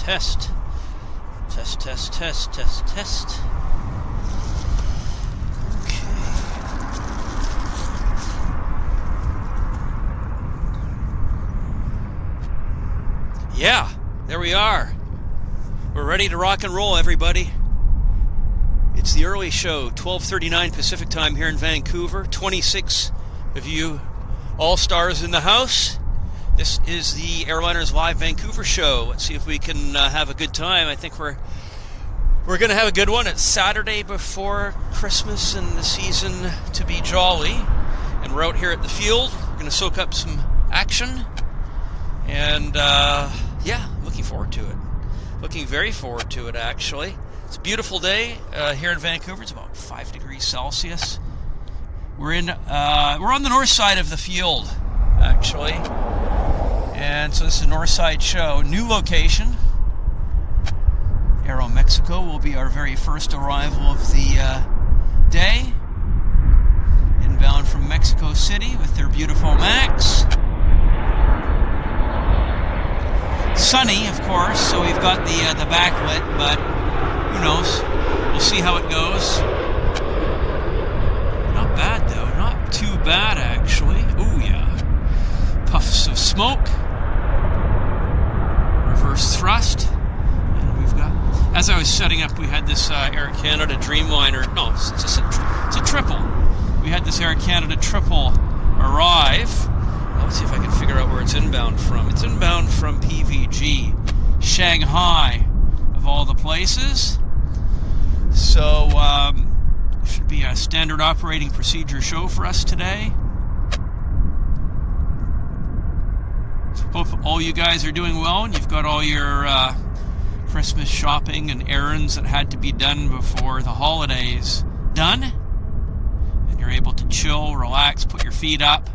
test. Test, test, test, test, test. Okay. Yeah, there we are. We're ready to rock and roll, everybody. It's the early show, 12:39 Pacific time here in Vancouver. 26 of you all-stars in the house. This is the Airliners Live Vancouver show. Let's see if we can have a good time. I think we're going to have a good one. It's Saturday before Christmas and the season to be jolly. And we're out here at the field. We're going to soak up some action. And yeah, looking forward to it. Looking very forward to it, actually. It's a beautiful day here in Vancouver. It's about 5 degrees Celsius. We're on the north side of the field, actually. And so this is a north side show. New location. Aero Mexico will be our very first arrival of the day. Inbound from Mexico City with their beautiful Max. Sunny, of course, so we've got the backlit, but who knows? We'll see how it goes. Not bad, though. Not too bad, actually. Oh, yeah. Puffs of smoke. Reverse thrust. And we've got... As I was setting up, we had this Air Canada Dreamliner. No, it's a triple. We had this Air Canada triple arrive. Let's see if I can figure out where it's inbound from. It's inbound from PVG. Shanghai, of all the places. So, should be a standard operating procedure show for us today. Hope all you guys are doing well and you've got all your Christmas shopping and errands that had to be done before the holidays done. And you're able to chill, relax, put your feet up,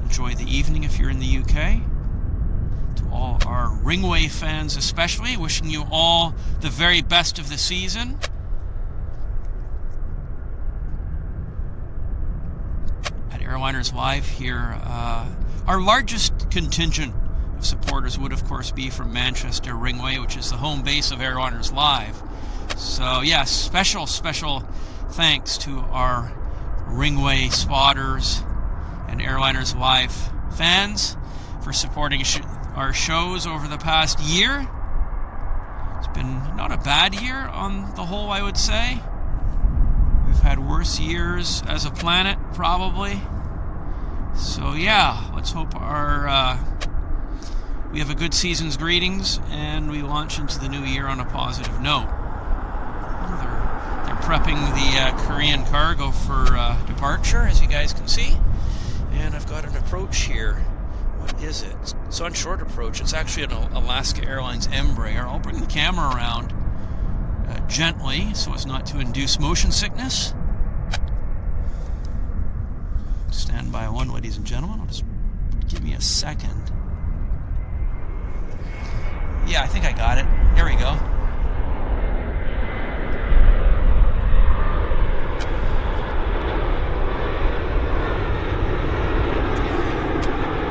enjoy the evening if you're in the UK. To all our Runway fans especially, wishing you all the very best of the season. Airliners Live here. Our largest contingent of supporters would, of course, be from Manchester Runway, which is the home base of Airliners Live. So, yes, special thanks to our Runway spotters and Airliners Live fans for supporting our shows over the past year. It's been not a bad year on the whole, I would say. We've had worse years as a planet, probably. So yeah, let's hope we have a good season's greetings and we launch into the new year on a positive note. They're prepping the Korean cargo for departure, as you guys can see. And I've got an approach here. What is it? It's on short approach. It's actually an Alaska Airlines Embraer. I'll bring the camera around gently so as not to induce motion sickness. Stand by one, ladies and gentlemen. Just give me a second. Yeah, I think I got it. Here we go.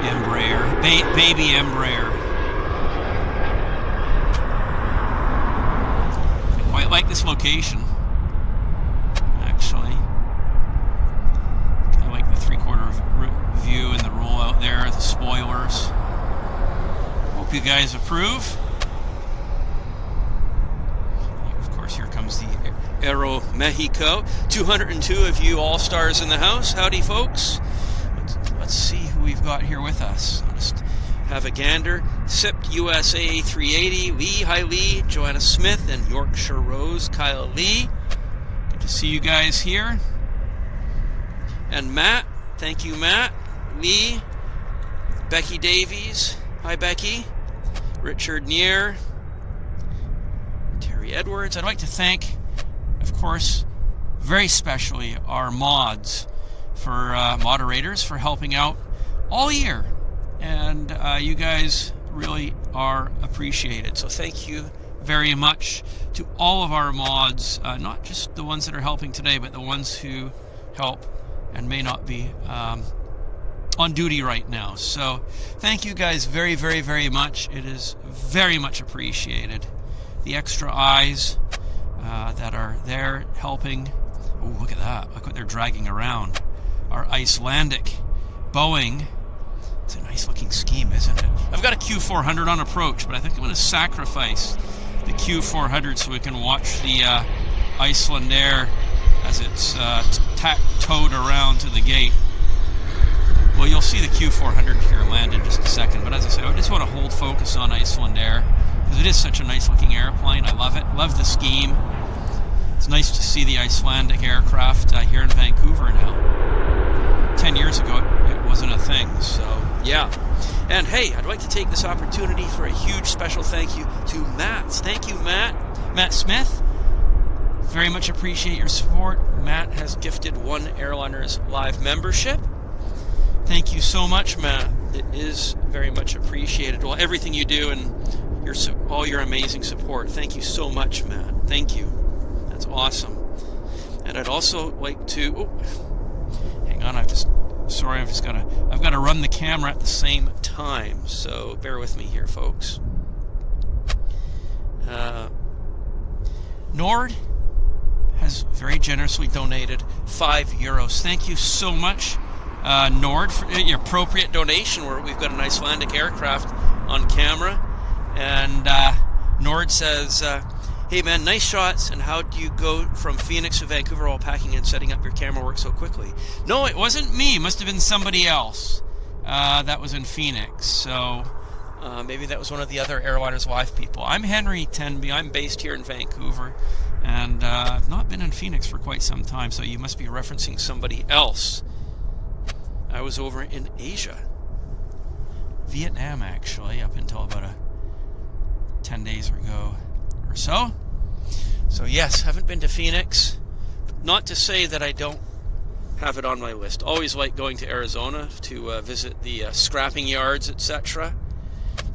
Embraer. Baby Embraer. I quite like this location, actually. I like the three-quarter view and the rollout there, the spoilers. Hope you guys approve. Of course, here comes the Aero Mexico. 202 of you all-stars in the house. Howdy, folks. Let's see who we've got here with us. I'll just have a gander. SIPT USA A380, Lee, hi Lee, Joanna Smith, and Yorkshire Rose, Kyle Lee. Good to see you guys here. And Matt, thank you Matt, Lee, Becky Davies, hi Becky, Richard Neer, Terry Edwards. I'd like to thank, of course, very specially our mods, for moderators for helping out all year. And you guys really are appreciated. So thank you very much to all of our mods, not just the ones that are helping today, but the ones who help and may not be on duty right now. So thank you guys very, very, very much. It is very much appreciated. The extra eyes that are there helping. Oh, look at that. Look what they're dragging around. Our Icelandic Boeing. It's a nice looking scheme, isn't it? I've got a Q400 on approach, but I think I'm going to sacrifice the Q400 so we can watch the Icelandair as it's towed around to the gate. Well, you'll see the Q400 here land in just a second, but as I say, I just want to hold focus on Icelandair because it is such a nice looking airplane. I love it. Love the scheme. It's nice to see the Icelandic aircraft here in Vancouver now. 10 years ago, it wasn't a thing, so yeah. And hey, I'd like to take this opportunity for a huge special thank you to Matt. Thank you, Matt. Matt Smith. Very much appreciate your support. Matt has gifted one Airliners Live membership. Thank you so much, Matt. It is very much appreciated. Well, everything you do and all your amazing support. Thank you so much, Matt. Thank you. That's awesome. And I'd also like to... Oh, hang on, I've got to run the camera at the same time. So bear with me here, folks. Nord has very generously donated €5. Thank you so much, Nord, for your appropriate donation. Where we've got an Icelandic aircraft on camera, and Nord says, "Hey man, nice shots. And how do you go from Phoenix to Vancouver while packing and setting up your camera work so quickly?" No, it wasn't me. It must have been somebody else that was in Phoenix. So maybe that was one of the other Airliners Live people. I'm Henry Tenby. I'm based here in Vancouver. And I've not been in Phoenix for quite some time, so you must be referencing somebody else. I was over in Asia. Vietnam, actually, up until about 10 days ago or so. So yes, haven't been to Phoenix. Not to say that I don't have it on my list. Always like going to Arizona to visit the scrapping yards, etc.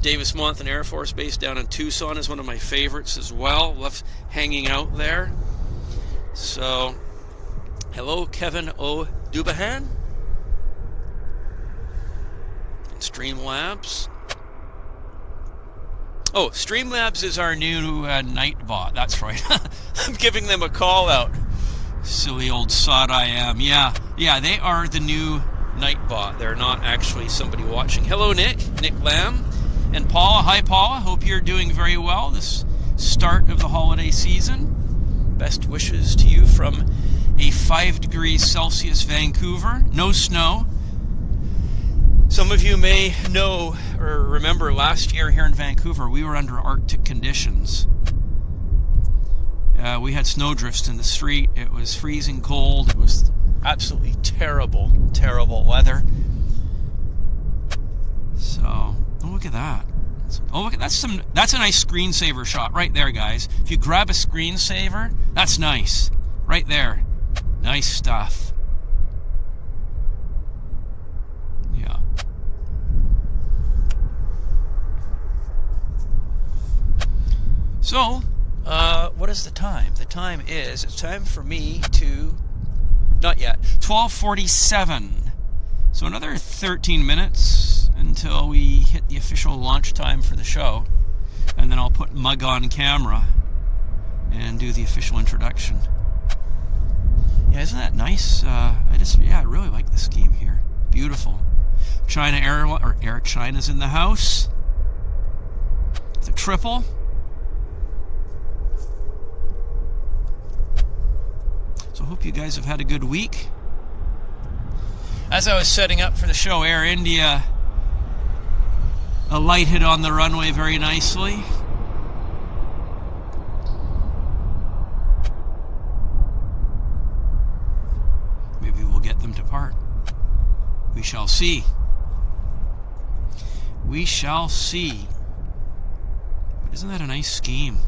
Davis-Monthan Air Force Base down in Tucson is one of my favorites as well. Love hanging out there. So, hello, Kevin O. Dubahan. Streamlabs. Oh, Streamlabs is our new Nightbot. That's right. I'm giving them a call out. Silly old sod I am. Yeah, they are the new Nightbot. They're not actually somebody watching. Hello, Nick Lamb. And Paula, hi Paula, hope you're doing very well this start of the holiday season. Best wishes to you from a 5 degrees Celsius Vancouver. No snow. Some of you may know or remember last year here in Vancouver, we were under Arctic conditions. We had snowdrifts in the street. It was freezing cold. It was absolutely terrible, terrible weather. So... oh, look at that. Oh, look at that's a nice screensaver shot right there, guys. If you grab a screensaver, that's nice. Right there. Nice stuff. Yeah. So, what is the time? The time is, it's time for me to, not yet, 12:47. So another 13 minutes until we hit the official launch time for the show. And then I'll put Mug on camera and do the official introduction. Yeah, isn't that nice? I really like the scheme here. Beautiful. China Air China's in the house. The triple. So I hope you guys have had a good week. As I was setting up for the show, Air India alighted on the runway very nicely. Maybe we'll get them to part. We shall see. We shall see. But isn't that a nice scheme?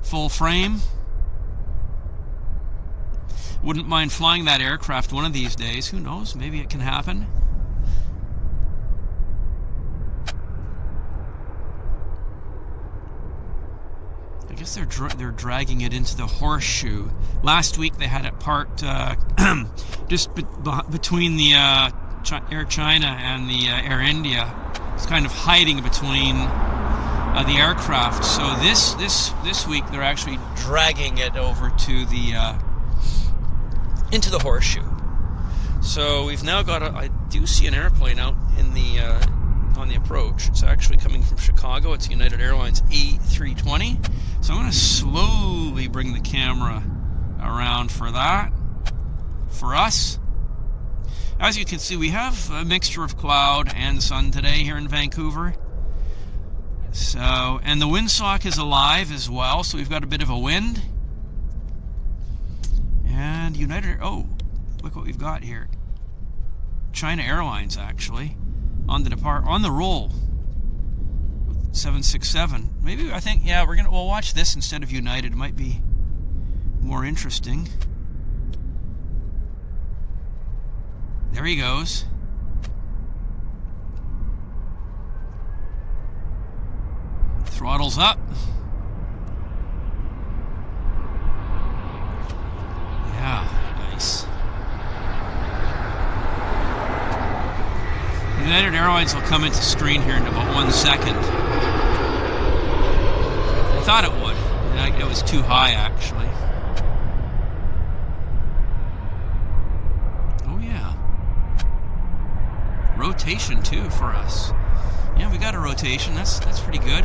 Full frame. Wouldn't mind flying that aircraft one of these days. Who knows? Maybe it can happen. I guess they're dragging it into the horseshoe. Last week they had it parked just between the Air China and the Air India. It's kind of hiding between the aircraft. So this week they're actually dragging it over to the into the horseshoe. So we've now got I do see an airplane out in the on the approach. It's actually coming from Chicago. It's United Airlines A320. So I'm going to slowly bring the camera around for that. For us, as you can see, we have a mixture of cloud and sun today here in Vancouver. So, and the windsock is alive as well, so we've got a bit of a wind. And United, oh, look what we've got here. China Airlines actually on the roll. 767. Maybe I think we'll watch this instead of United. It might be more interesting. There he goes. Throttles up. Yeah, nice. United Airlines will come into screen here in about 1 second. I thought it would. It was too high, actually. Oh, yeah. Rotation, too, for us. Yeah, we got a rotation. That's pretty good.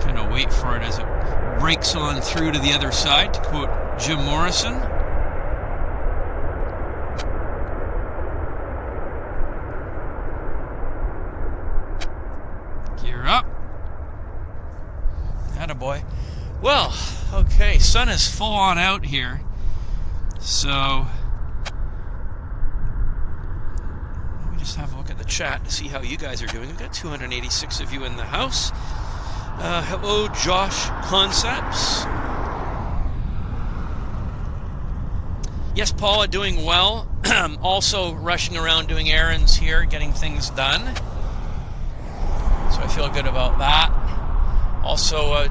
Kind of wait for it as it breaks on through to the other side, to quote Jim Morrison. Gear up. Attaboy. Well, okay, sun is full on out here. So let me just have a look at the chat to see how you guys are doing. We've got 286 of you in the house. Hello, Josh Concepts. Yes, Paula, doing well. Also rushing around doing errands here, getting things done. So I feel good about that. Also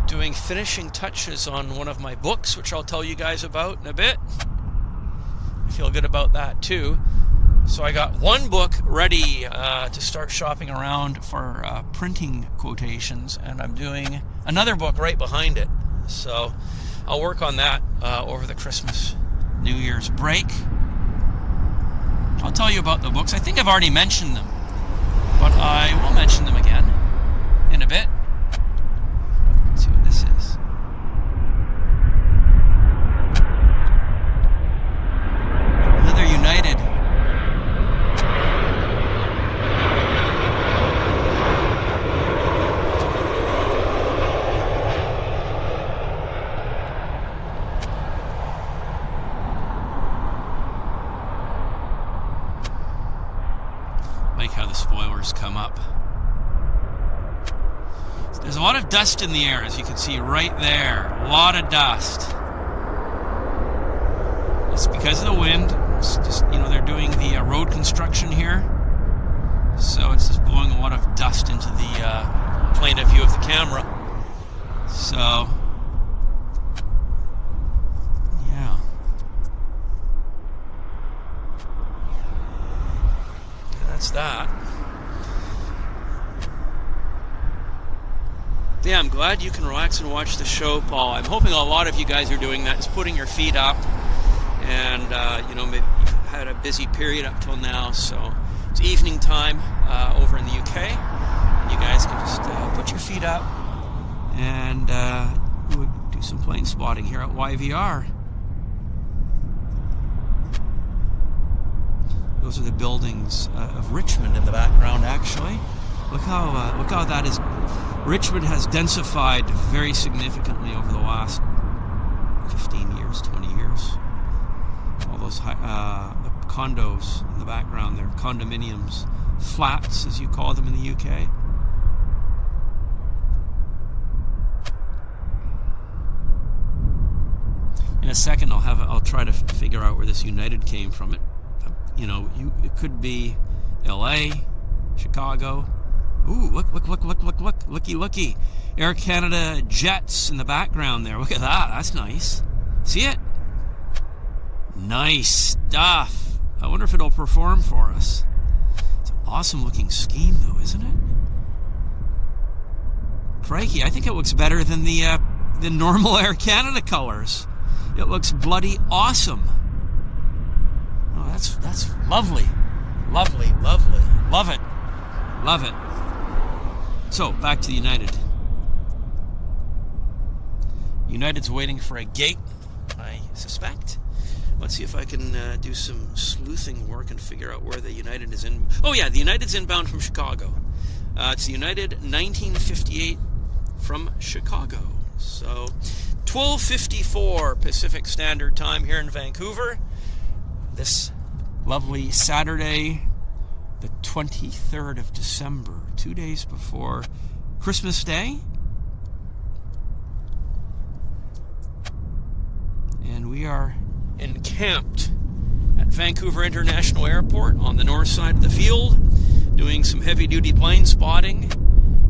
doing finishing touches on one of my books, which I'll tell you guys about in a bit. I feel good about that too. So I got one book ready to start shopping around for printing quotations, and I'm doing another book right behind it. So I'll work on that over the Christmas, New Year's break. I'll tell you about the books. I think I've already mentioned them, but I will mention them again in a bit. Let's see what this is. Another United. Like how the spoilers come up. There's a lot of dust in the air, as you can see right there. A lot of dust. It's because of the wind. It's just, they're doing the road construction here. So it's just blowing a lot of dust into the plane of view of the camera. So, yeah. That's that. Yeah, I'm glad you can relax and watch the show, Paul. I'm hoping a lot of you guys are doing that, is putting your feet up. And, maybe you've had a busy period up till now, so it's evening time over in the UK. You guys can just put your feet up and do some plane spotting here at YVR. Those are the buildings of Richmond in the background, actually. Look how that is. Richmond has densified very significantly over the last 15 years, 20 years. All those the condos in the background there, condominiums, flats as you call them in the UK. In a second, I'll try to figure out where this United came from. It could be LA, Chicago. Ooh, looky. Air Canada jets in the background there. Look at that. That's nice. See it? Nice stuff. I wonder if it'll perform for us. It's an awesome looking scheme though, isn't it? Crikey, I think it looks better than the normal Air Canada colors. It looks bloody awesome. Oh, that's lovely. Lovely, lovely. Love it. Love it. So, back to the United. United's waiting for a gate, I suspect. Let's see if I can do some sleuthing work and figure out where the United is in. Oh yeah, the United's inbound from Chicago. It's the United 1958 from Chicago. So 12:54 Pacific Standard Time here in Vancouver. This lovely Saturday, the 23rd of December, 2 days before Christmas Day. And we are encamped at Vancouver International Airport on the north side of the field, doing some heavy-duty plane spotting,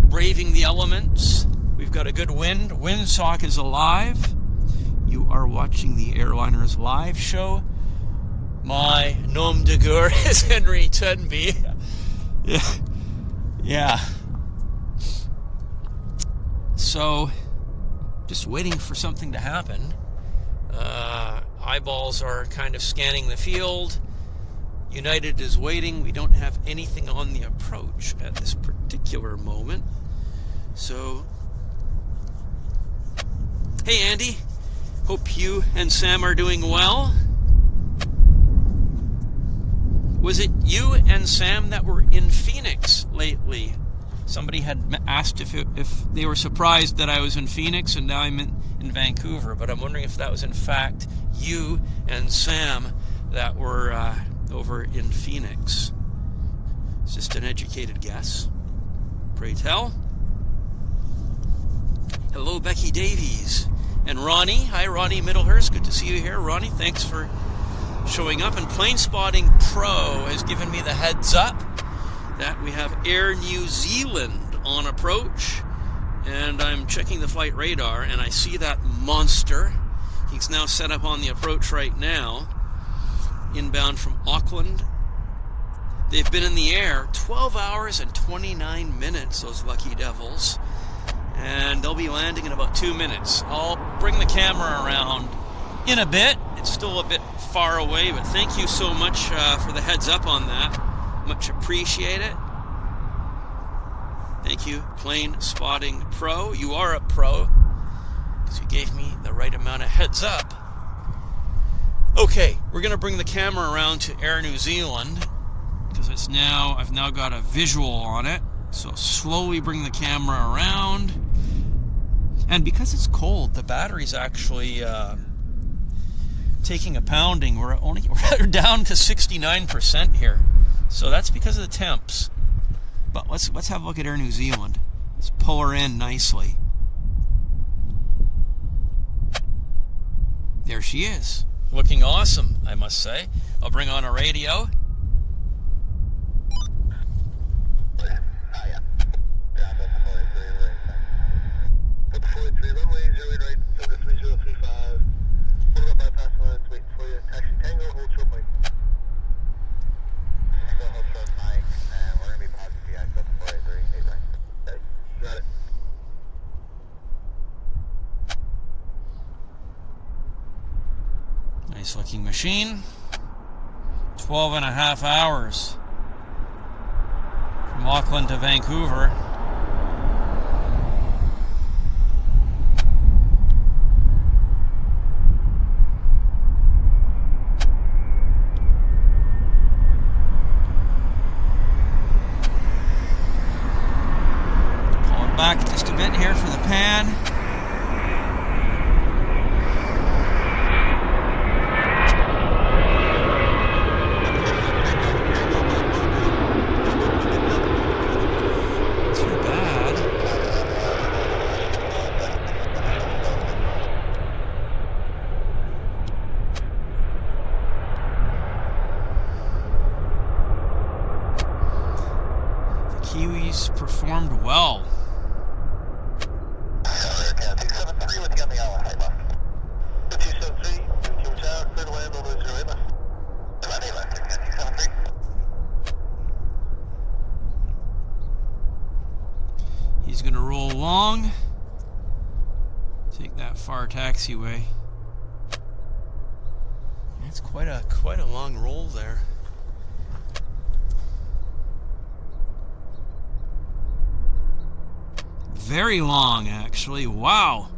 braving the elements. We've got a good wind. Windsock is alive. You are watching the Airliners Live show. My nom de guerre is Henry Tenby. Yeah. So, just waiting for something to happen. Eyeballs are kind of scanning the field. United is waiting. We don't have anything on the approach at this particular moment. So, hey Andy, hope you and Sam are doing well. Was it you and Sam that were in Phoenix lately? Somebody had asked if they were surprised that I was in Phoenix and now I'm in Vancouver, but I'm wondering if that was in fact you and Sam that were over in Phoenix. It's just an educated guess. Pray tell. Hello, Becky Davies. And Ronnie. Hi, Ronnie Middlehurst. Good to see you here. Ronnie, thanks for showing up. And Planespotting Pro has given me the heads up that we have Air New Zealand on approach. And I'm checking the flight radar, and I see that monster. He's now set up on the approach right now, inbound from Auckland. They've been in the air 12 hours and 29 minutes, those lucky devils. And they'll be landing in about 2 minutes. I'll bring the camera around in a bit. It's still a bit far away, but thank you so much for the heads up on that. Much appreciate it. Thank you, Planespotting Pro. You are a pro, because you gave me the right amount of heads up. Okay, we're going to bring the camera around to Air New Zealand, because I've now got a visual on it. So slowly bring the camera around. And because it's cold, the battery's actually taking a pounding. We're down to 69% here. So that's because of the temps. But let's have a look at Air New Zealand. Let's pull her in nicely. There she is. Looking awesome, I must say. I'll bring on a radio. Runway 08 right, 73035. Hold up bypass lines, waiting for you. Taxi Tango, hold short mic. Tango, hold short mic, and we're going to be positive the access 483, 8 right. Okay, got it. Nice looking machine. 12 and a half hours from Auckland to Vancouver. Back just a bit here for the pan. Not too bad. The Kiwis performed well. He's going to roll long. Take that far taxiway. That's quite a long roll there. Very long, actually. Wow.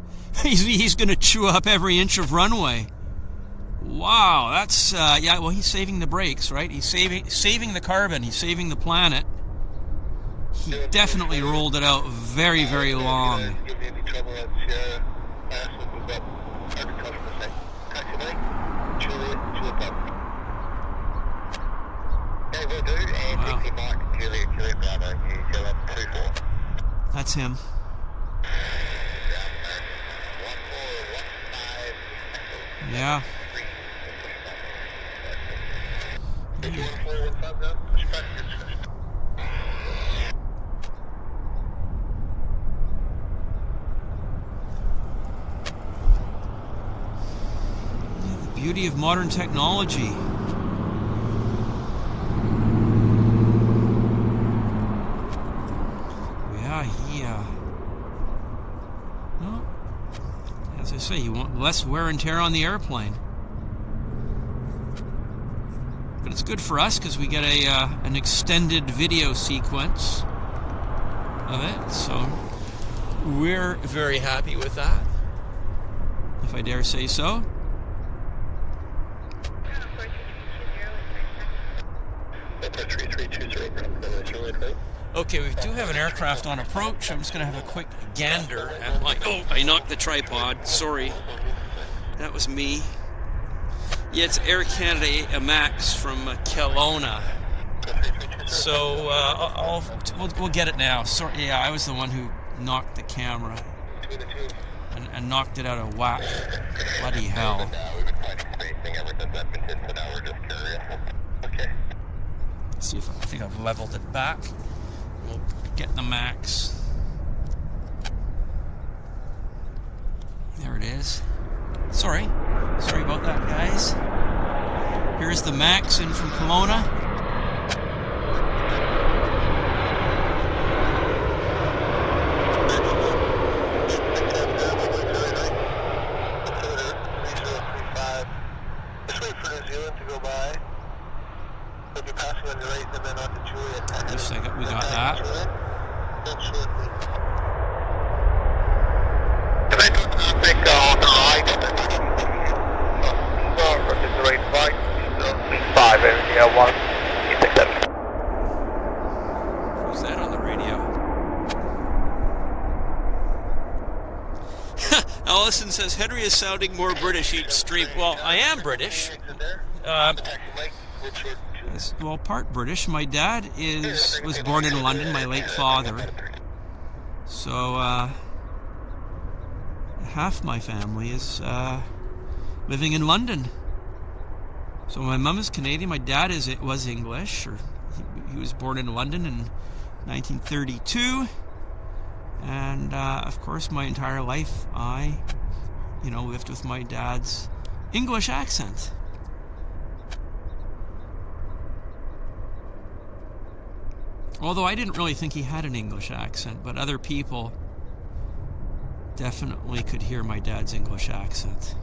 He's going to chew up every inch of runway. Wow, that's yeah. Well, he's saving the brakes, right? He's saving the carbon. He's saving the planet. He definitely rolled it out very, very long. That's him. Yeah. The beauty of modern technology. Well, as I say, you want less wear and tear on the airplane. But it's good for us because we get an extended video sequence of it, so we're very happy with that, if I dare say so. Okay, we do have an aircraft on approach. I'm just going to have a quick gander at my... Oh, I knocked the tripod. Sorry. That was me. Yeah, it's Air Canada MAX from Kelowna. So we'll get it now. Sorry, yeah, I was the one who knocked the camera and knocked it out of whack. Bloody hell. Let's see if I think I've leveled it back. We'll get the MAX. There it is. Sorry about that, guys. Here's the MAX in from Kelowna. We got that. Who's that on the radio? Allison says Henry is sounding more British each stream. Well, I am British. Well, part British. My dad was born in London, my late father. So half my family is living in London. So my mum is Canadian, my dad was English, or he was born in London in 1932. And of course, my entire life I, lived with my dad's English accent. Although I didn't really think he had an English accent, but other people definitely could hear my dad's English accent.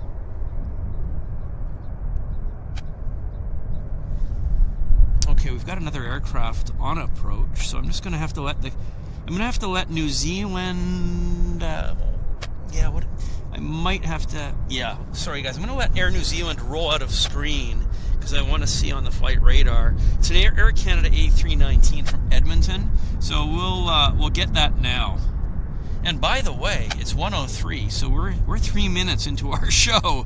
Okay, we've got another aircraft on approach, so I'm just going to have to let New Zealand. Sorry guys, I'm going to let Air New Zealand roll out of screen because I want to see on the flight radar. It's an Air Canada A319 from Edmonton, so we'll get that now. And by the way, it's 1:03, so we're 3 minutes into our show.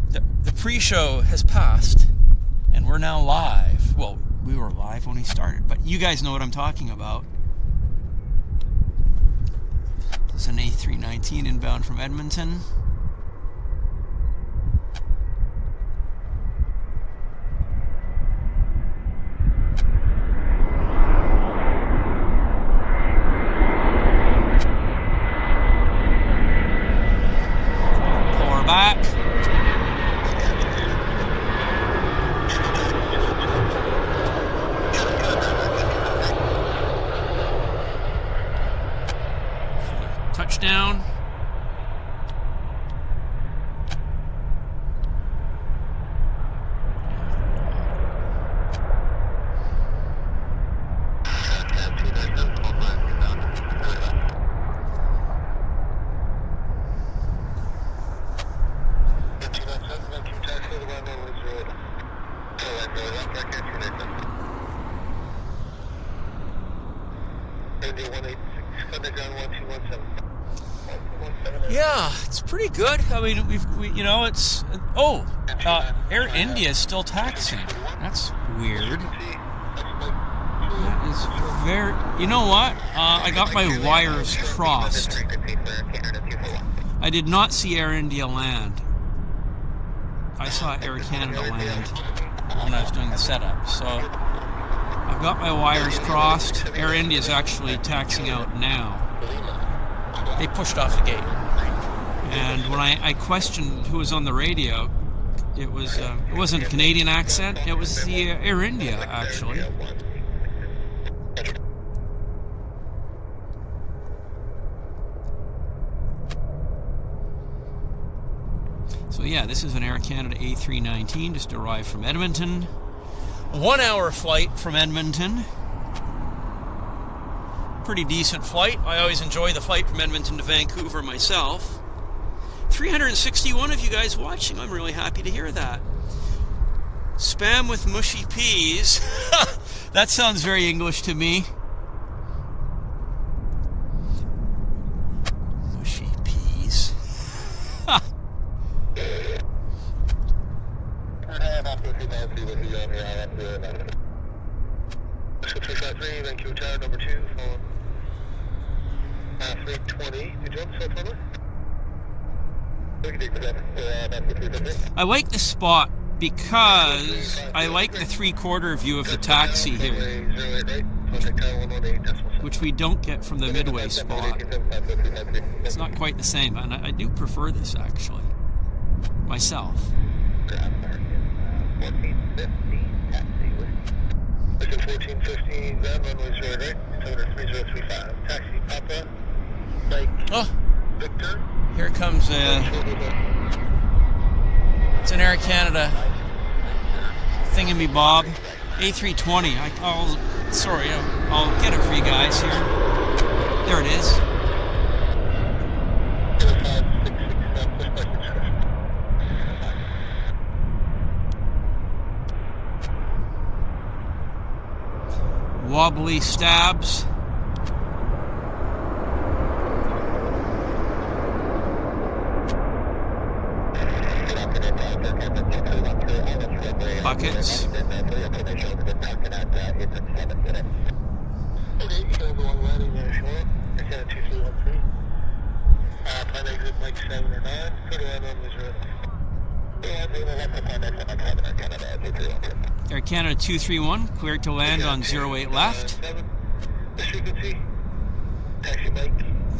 The pre-show has passed, and we're now live. Well, we were live when we started, but you guys know what I'm talking about. There's an A319 inbound from Edmonton. Back. touchdown. Yeah, it's pretty good. I mean, you know, it's Air India is still taxing. That's weird. That is very. You know what? I got my wires crossed. I did not see Air India land. I saw Air Canada land when I was doing the setup. So I've got my wires crossed. Air India is actually taxing out now. They pushed off the gate. And when I questioned who was on the radio, it wasn't a Canadian accent, it was the Air India, actually. So yeah, this is an Air Canada A319, just arrived from Edmonton. 1 hour flight from Edmonton. Pretty decent flight. I always enjoy the flight from Edmonton to Vancouver myself. 361 of you guys watching. I'm really happy to hear that. Spam with mushy peas. That sounds very English to me. Mushy peas. Vancouver Tower, number 2, phone 320. Did you want to say I like this spot because I like the 3/4 view of the taxi here, which we don't get from the midway spot. It's not quite the same, and I do prefer this actually, myself. 1415, runways right, 3035, taxi Papa, Mike, Victor. Here comes it's an Air Canada thingamy-bob, A320. I'll get it for you guys here. There it is. Wobbly stabs. Buckets. Air Canada 231, cleared to land on 08 left.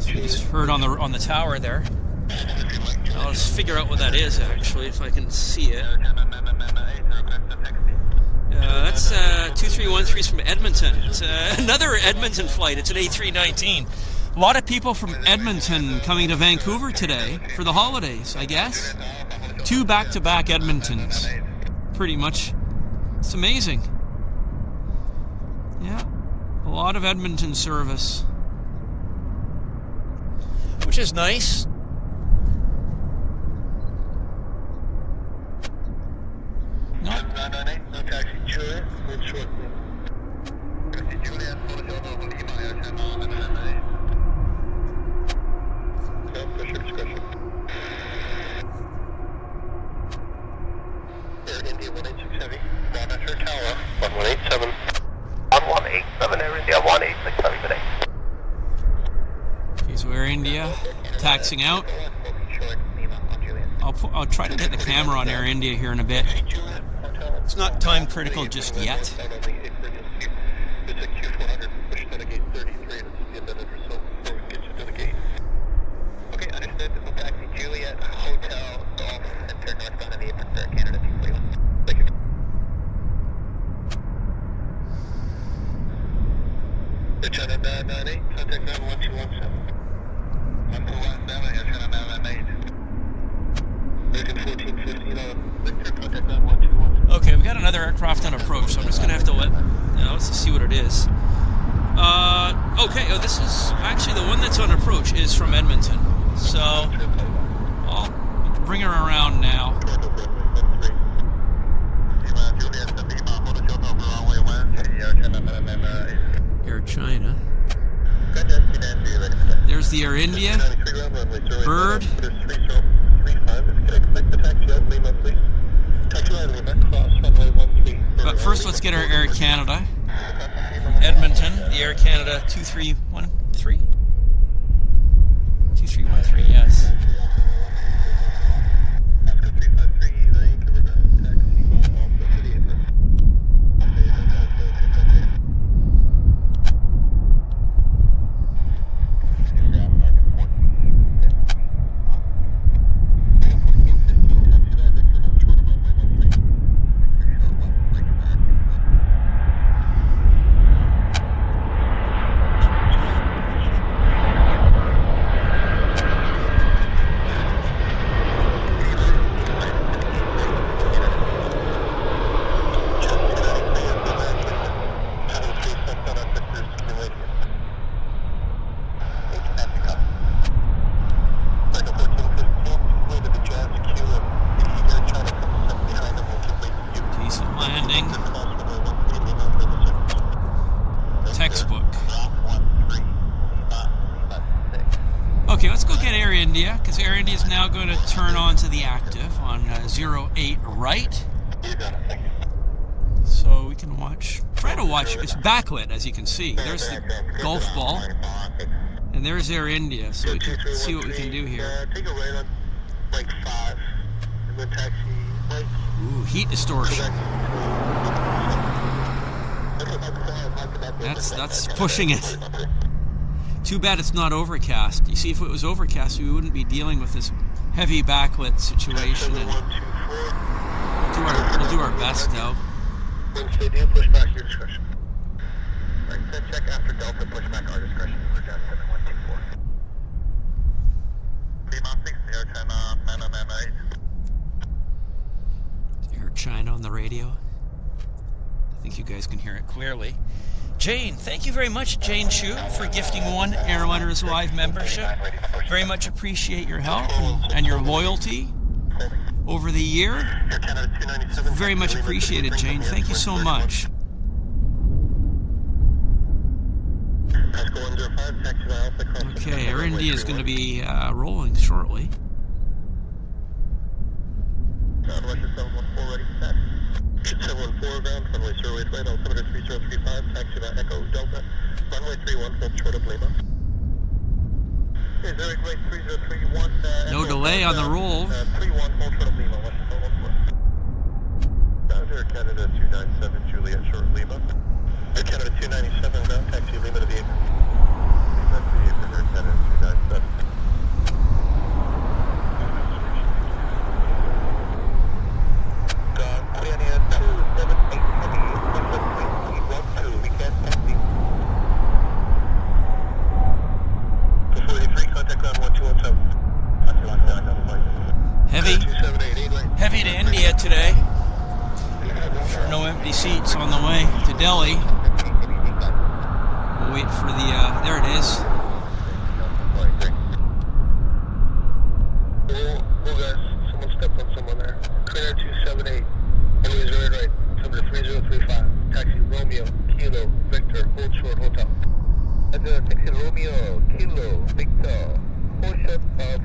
You just heard on the tower there. I'll just figure out what that is actually, if I can see it. That's 2313 from Edmonton. It's another Edmonton flight. It's an A319. A lot of people from Edmonton coming to Vancouver today for the holidays, I guess. 2 back-to-back Edmontons. Pretty much. It's amazing. Yeah, a lot of Edmonton service, which is nice. No. 998, no taxi, Julia, hold short. Julia, no, push your discretion. Air India 186 Heavy, monitor tower, 1187. 1187, Air India 186 Heavy today. Okay, so Air India taxing out. I'll try to get the camera on Air India here in a bit. It's not time critical just yet. It's a Q400, push to the gate 33, and it's a minute or so before we get you to the gate. Okay, understood. This will taxi Juliet Hotel Golf and turn northbound on the apron for Canada 241. Thank you. China 998, contact 91217. Okay, we got another aircraft on approach, so I'm just going to have to let's see what it is. Okay, this is actually the one that's on approach is from Edmonton. So I'll bring her around now. Air China. There's the Air India. Bird. But first, let's get our Air Canada. Edmonton, the Air Canada 2313? 2313, yes. Okay, let's go get Air India, because Air India is now going to turn on to the active on 08 right. So we can watch, try to watch, it's backlit as you can see. There's the golf ball, and there's Air India, so we can see what we can do here. Take a right on like 5, and then taxi like... Ooh, heat distortion. That's pushing it. Too bad it's not overcast. You see, if it was overcast, we wouldn't be dealing with this heavy backlit situation. And we'll do our best, though. Once they do push back, your discretion. Right, set check after Delta, push back our discretion. We're down 7124. 3 Air China, man 8. Air China on the radio. I think you guys can hear it clearly. Jane, thank you very much, Jane Chu, for gifting one Airliners Live membership. Very much appreciate your help and your loyalty over the year. Very much appreciated, Jane. Thank you so much. Okay, Air India is going to be rolling shortly. Russia 714 ready for taxi. 714 ground, runway 08 right, altimeter 3035, taxi by Echo Delta, runway 31, full short of Lima. 08 right, 3031. No delay on the roll. 31, full short of Lima, Russia 714. Down to Air Canada 297, Juliet, short of Lima. Air Canada 297 ground, taxi Lima to the apron. That's the apron, Air Canada 297. Heavy to India today. No empty seats on the way to Delhi. We'll wait for the, there it is. Oh guys, someone stepped on someone there. Clear 278, anyways right, altimeter 3035, taxi Romeo, Kilo, Victor, hold short, hotel. That's a taxi Romeo, Kilo, Victor, hold short of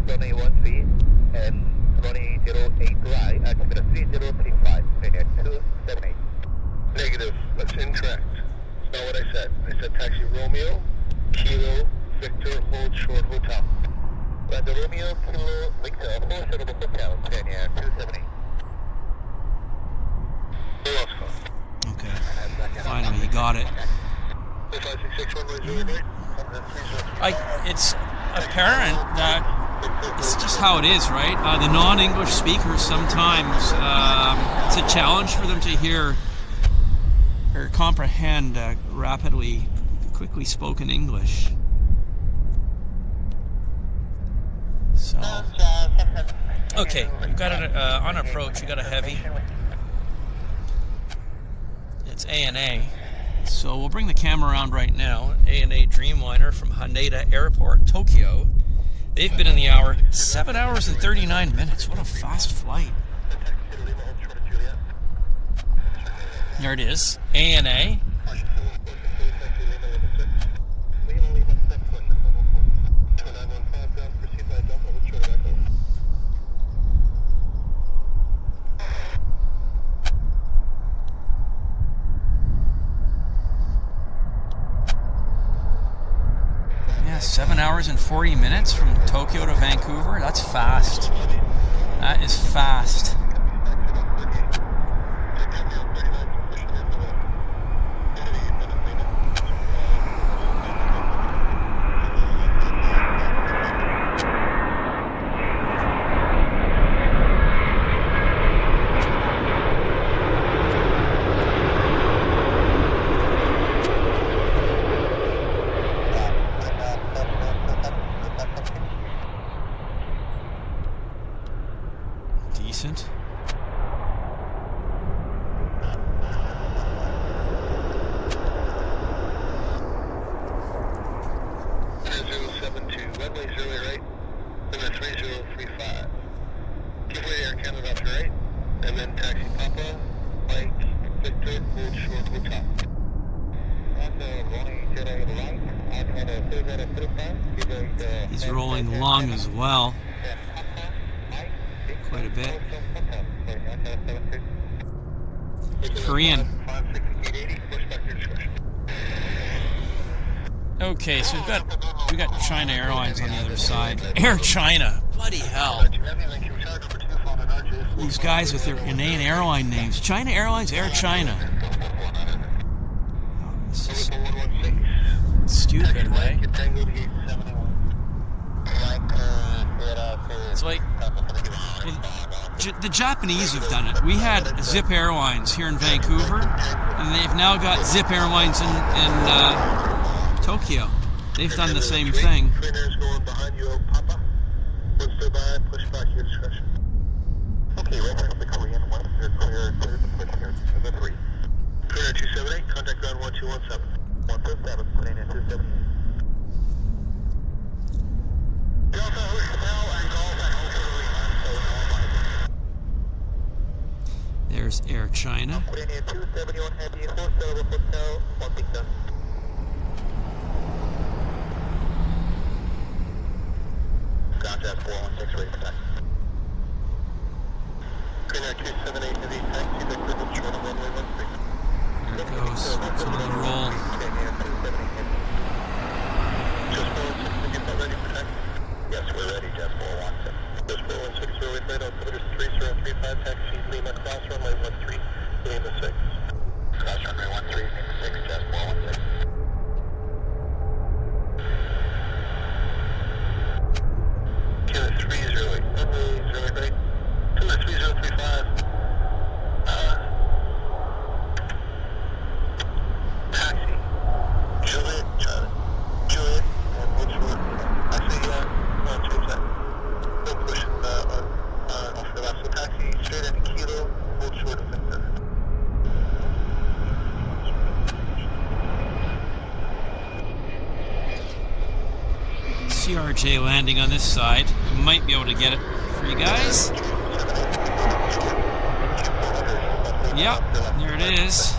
runway 13 and runway 08 right, altimeter 3035, clear 278. Negative, that's incorrect. That's not what I said. I said taxi Romeo, Kilo, Victor, hold short, hotel. The Romeo, Kilo, Victor, hold short of the hotel, clear 278. Okay, finally you got it. It's apparent that it's just how it is, right? The non-English speakers sometimes, it's a challenge for them to hear or comprehend quickly spoken English. So, okay, we've got it on approach. We got a heavy. It's ANA. So we'll bring the camera around right now. ANA Dreamliner from Haneda Airport, Tokyo. They've been in the hour 7 hours and 39 minutes. What a fast flight. There it is. ANA. Yeah, 7 hours and 40 minutes from Tokyo to Vancouver. That's fast. That is fast. Decent. Runway 0 right, number 3035. Give way Air Canada off your right, and then taxi Papa, Mike, Victor, hold short, hold top. He's rolling long as well. Quite a bit. Korean. Okay, so we got China Airlines on the other side. Air China. Bloody hell. These guys with their inane airline names. China Airlines, Air China. Oh, this is stupid, right? It's like the Japanese have done it. We had Zip Airlines here in Vancouver, and they've now got Zip Airlines in Tokyo. They've done the same thing. Okay, right now the Korean one, they're clear to push here to the 3. Clear 278, contact ground 1217. 137, putting in 278. Delta, Hotel, and call back home to the There's Air China. putting in 271 heavy, hotel, 1 big done. Contact 416, ready for taxi. There it goes. It's another roll. Yes, we're ready, Jazz 416. Jazz 416, we're ready. Altimeter 3035, taxi Lima, cross runway 13, Lima 6. Cross runway 13, Lima 6, Jazz 416. Killer 308, runway 0 right. 3035. Taxi. Juliet, Juliet, and hold short. Actually, no, change that. Don't push off the left. So taxi, straight into Kilo, hold short of Victor. CRJ landing on this side. Might be able to get it for you guys. Yep, there it is.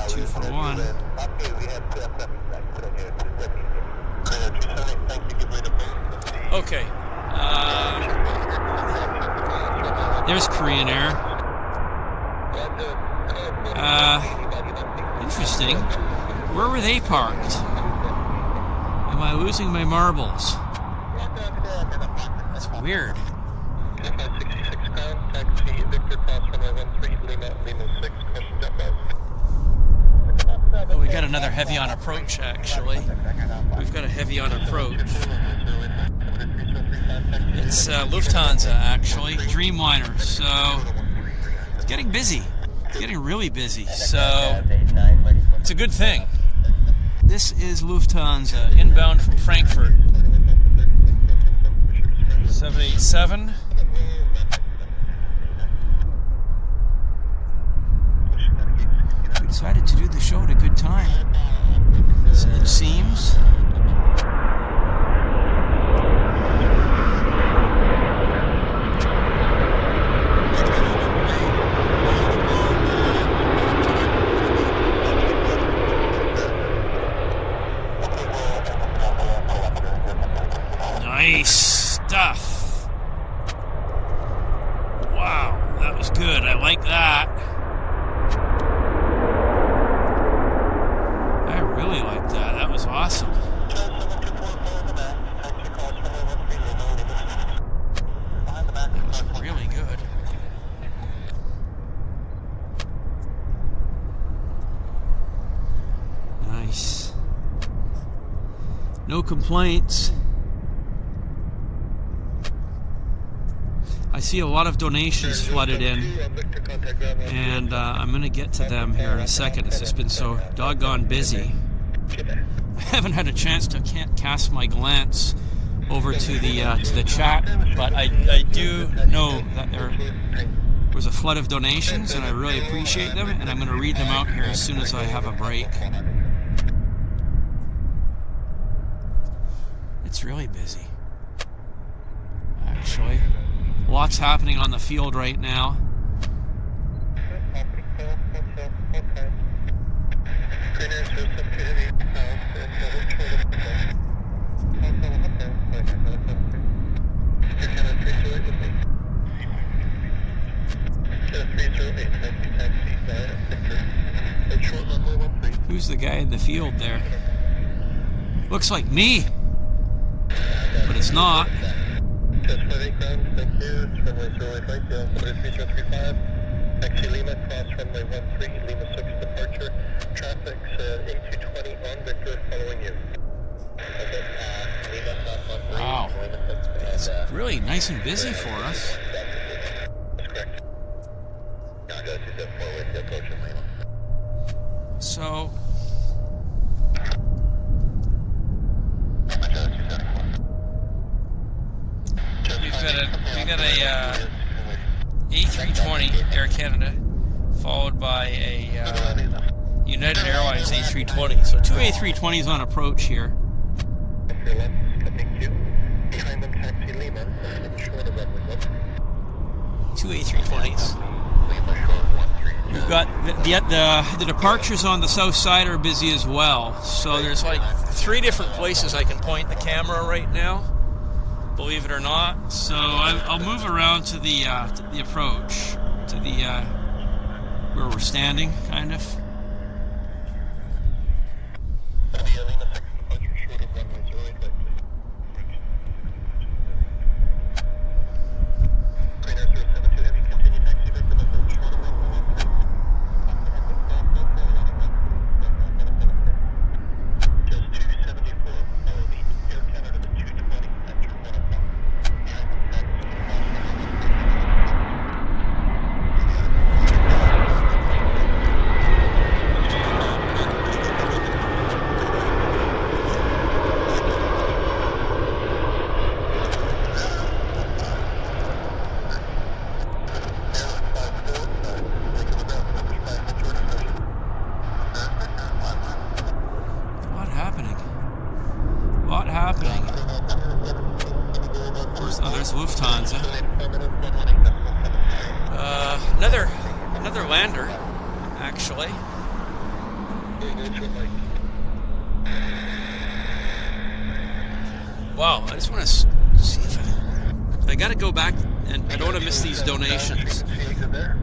2 for 1. Okay. There's Korean Air. Interesting. Where were they parked? Am I losing my marbles? That's weird. Oh, we got another heavy on approach, actually. We've got a heavy on approach. It's Lufthansa, actually, Dreamliners. So it's getting busy. It's getting really busy. So it's a good thing. This is Lufthansa, inbound from Frankfurt. 787. We decided to do the show at a good time, it seems. Nice stuff. Wow, that was good. I like that. I really like that. That was awesome. That was really good. Nice. No complaints. I see a lot of donations flooded in, and I'm going to get to them here in a second. It's just been so doggone busy. I haven't had a chance to cast my glance over to the chat, but I do know that there was a flood of donations, and I really appreciate them, and I'm going to read them out here as soon as I have a break. It's really busy, actually. Lots happening on the field right now. Who's the guy in the field there? Looks like me, but it's not. Just 5 ground, thank you. It's runway 08 right, yeah, 3035. Taxi Lima, cross runway 13, Lima 6 departure. Traffic's A220 on Victor, following you. Okay, Lima south on 3, Wow. Lima 6. It's really nice and busy for us. That's correct. Now go to the forward, the approach in Lima. So, we got a A320 Air Canada, followed by a United Airlines A320. So 2 A320s on approach here. Your left is coming to. Behind them, taxi Lima, and short of runway 2 A320s. Lima short 13. We've got the departures on the south side are busy as well. So there's like 3 different places I can point the camera right now, believe it or not. So I'll move around to the approach, to the where we're standing, kind of. There's Lufthansa. Another lander, actually. Wow, I just want to see if I got to go back, and I don't want to miss these donations.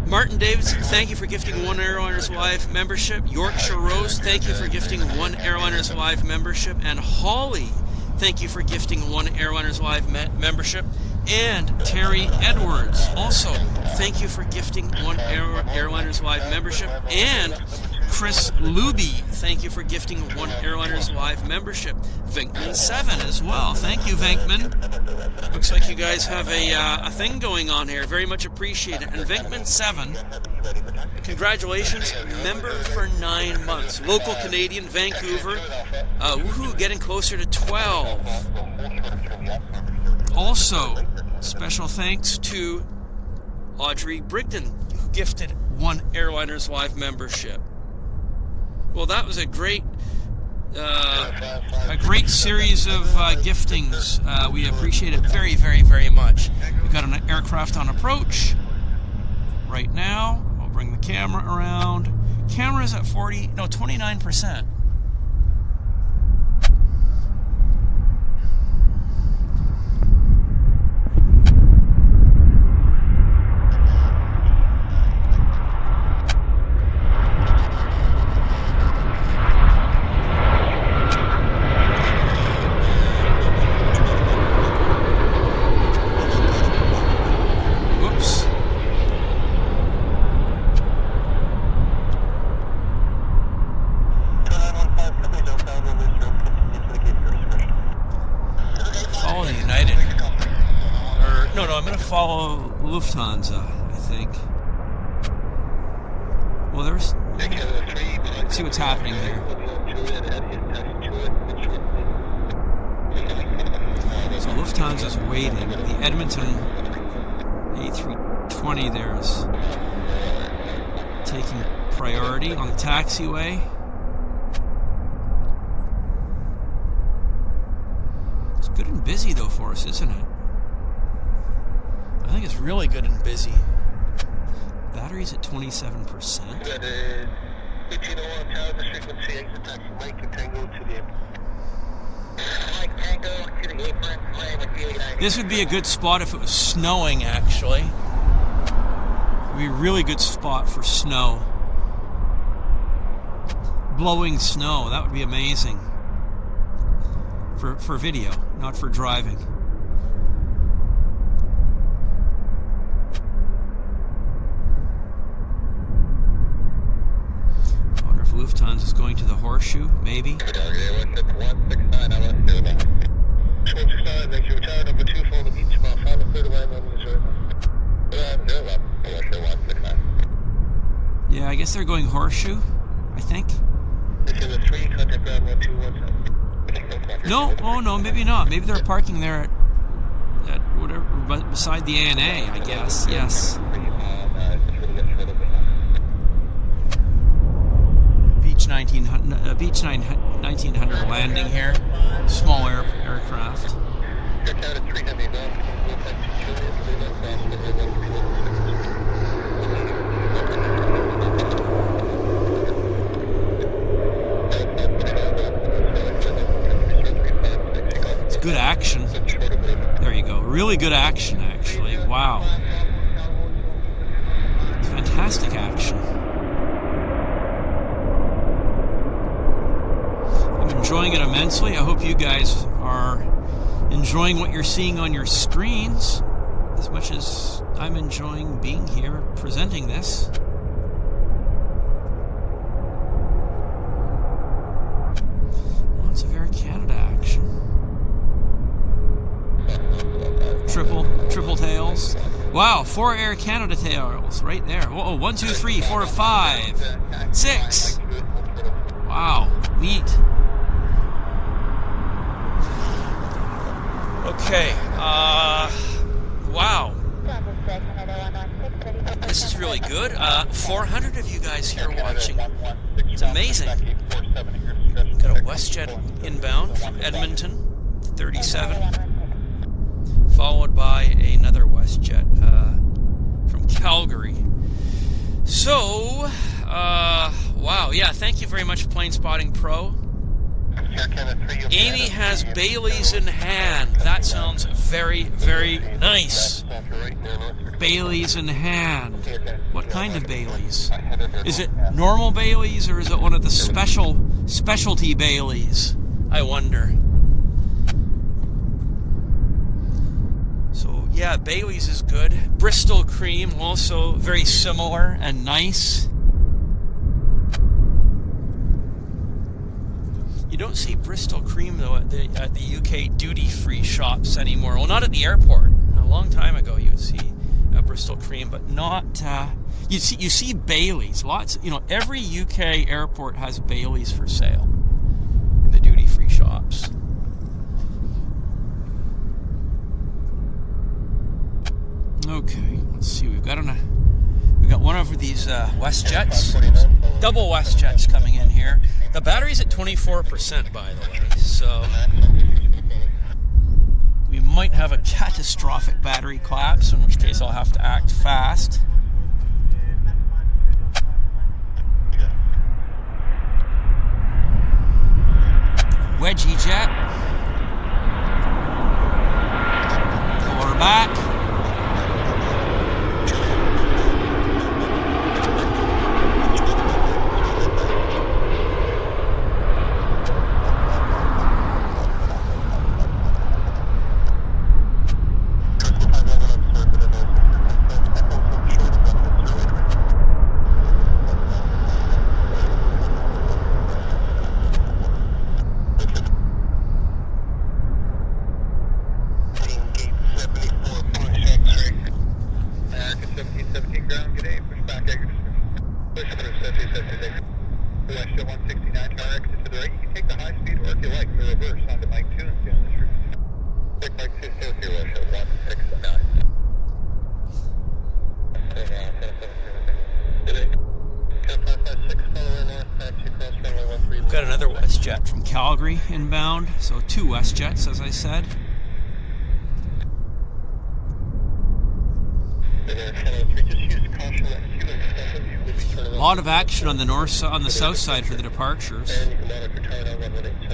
Martin Davidson, thank you for gifting 1 Airliners Live membership. Yorkshire Rose, thank you for gifting 1 Airliners Live membership. And Holly, thank you for gifting 1 Airliners Live membership. And Terry Edwards, also, thank you for gifting 1 Airliners Live membership. And Chris Luby, thank you for gifting one Airliners Live membership. Vinkman 7 as well. Thank you, Vinkman. Looks like you guys have a thing going on here. Very much appreciate it. And Vinkman 7, congratulations, member for 9 months. Local Canadian, Vancouver. Woohoo, getting closer to 12. Also, special thanks to Audrey Brigden, who gifted one Airliners Live membership. Well, that was a great series of giftings. We appreciate it very, very, very much. We've got an aircraft on approach right now. I'll bring the camera around. Camera's at 29%. Follow Lufthansa, I think. Well, there's... Let's see what's happening there. So Lufthansa's waiting. The Edmonton A320 there is taking priority on the taxiway. It's good and busy though for us, isn't it? I think it's really good and busy. Battery's at 27%. This would be a good spot if it was snowing, actually. It would be a really good spot for snow. Blowing snow, that would be amazing. For video, not for driving. Lufthansa is going to the Horseshoe, maybe. Yeah, I guess they're going Horseshoe, I think. No, oh no, maybe not. Maybe they're parking there at whatever, beside the ANA, I guess. Yes. Beach 1900 landing here. Small aircraft. It's good action. There you go. Really good action, actually. Wow. It's fantastic action. Enjoying it immensely. I hope you guys are enjoying what you're seeing on your screens as much as I'm enjoying being here presenting this. Lots of Air Canada action. Triple tails. Wow, 4 Air Canada tails right there. Whoa, 1, 2, 3, 4, 5, 6. Wow, neat. Okay, wow. This is really good. 400 of you guys here watching. It's amazing. Got a Westjet inbound from Edmonton, 37. Followed by another Westjet from Calgary. So, wow. Yeah, thank you very much, Planespotting Pro. Amy has Baileys in hand. That sounds very, very nice. Baileys in hand. What kind of Baileys? Is it normal Baileys or is it one of the specialty Baileys? I wonder. So yeah, Baileys is good. Bristol Cream also very similar and nice. You don't see Bristol cream though at the UK duty-free shops anymore. Well, not at the airport. A long time ago, you would see Bristol cream, but not. You see Baileys. Lots. Every UK airport has Baileys for sale in the duty-free shops. Okay, let's see. We've got one of these Westjets, double Westjets coming in here. The battery's at 24%, by the way, so we might have a catastrophic battery collapse, in which case I'll have to act fast. Wedgie jet. Pull her back. Got another Westjet from Calgary inbound, so 2 Westjets, as I said. A lot of action on the south side for the departures.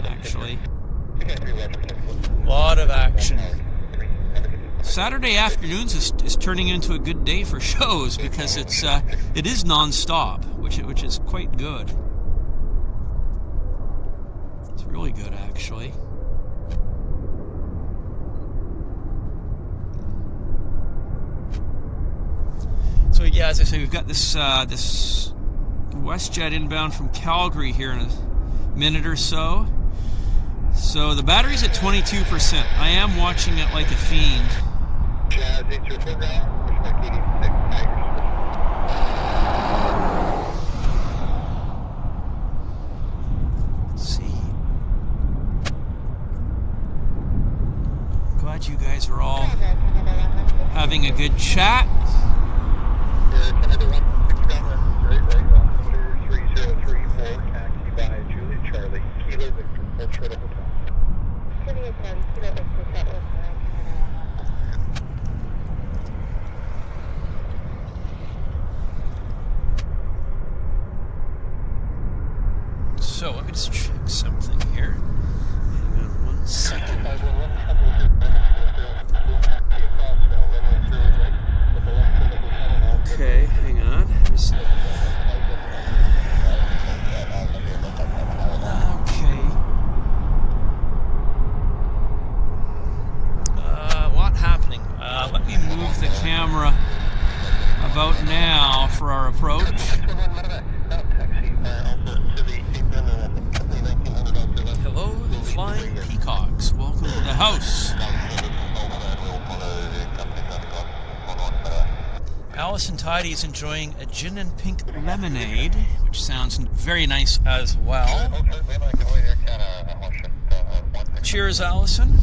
Actually, a lot of action. Saturday afternoons is turning into a good day for shows because it is non-stop, which is quite good. It's really good, actually. So yeah, as I say, we've got this Westjet inbound from Calgary here in a minute or so. So the battery's at 22%. I am watching it like a fiend. Jazz 804 ground, pushback 86, Let's see. Glad you guys are all having a good chat. Canada 16 ground, right, 3034, taxi by Julia Charlie, Kilo Victor, Ultra Hotel. Julia Charlie, Kilo Victor, Canada. So let me just check something here. Hang on 1 second. Okay, hang on. Okay. A lot happening. Let me move the camera about now for our approach. Hello, Flying Peacocks. Welcome to the house. Allison Tidy is enjoying a gin and pink lemonade, which sounds very nice as well. Cheers, Allison.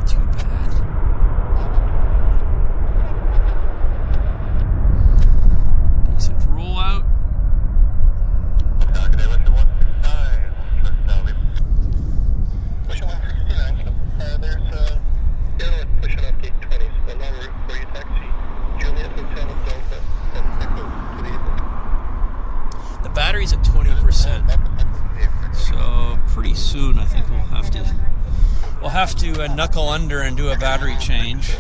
Too bad. I think we'll have to knuckle under and do a battery change.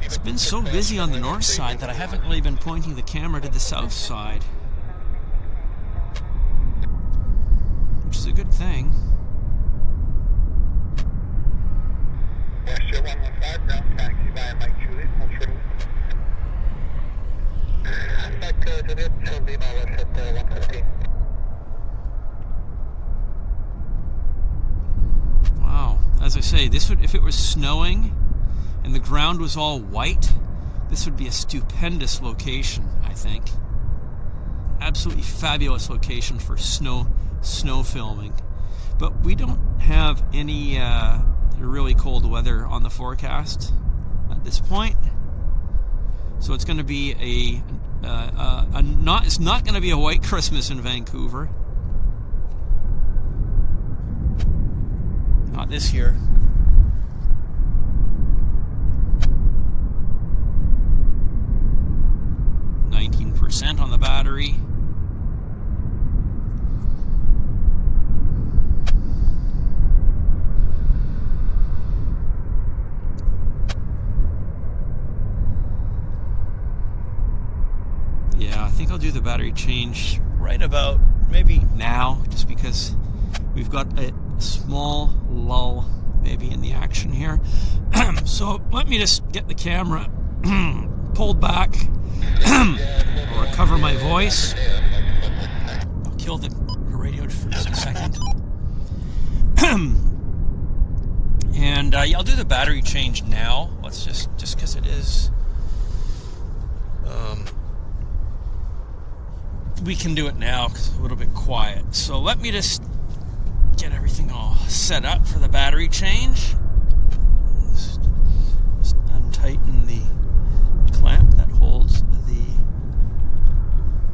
It's been so busy on the north side that I haven't really been pointing the camera to the south side, which is a good thing. Westjet 115, ground taxi via Mike Juliet, Ultra. Mike Juliet, so Lima, Westjet 115. Wow, as I say, this would, if it was snowing and the ground was all white, this would be a stupendous location, I think. Absolutely fabulous location for snow filming. But we don't have any really cold weather on the forecast at this point, so it's going to be it's not going to be a white Christmas in Vancouver. Not this year. %, on the battery. Yeah, I think I'll do the battery change right about maybe now, just because we've got a small lull maybe in the action here. So let me just get the camera pulled back. I'll recover my voice. I'll kill the radio for just a second. And yeah, I'll do the battery change now. Let's just because it is. We can do it now because it's a little bit quiet. So let me just get everything all set up for the battery change. Just untighten the clamp that holds the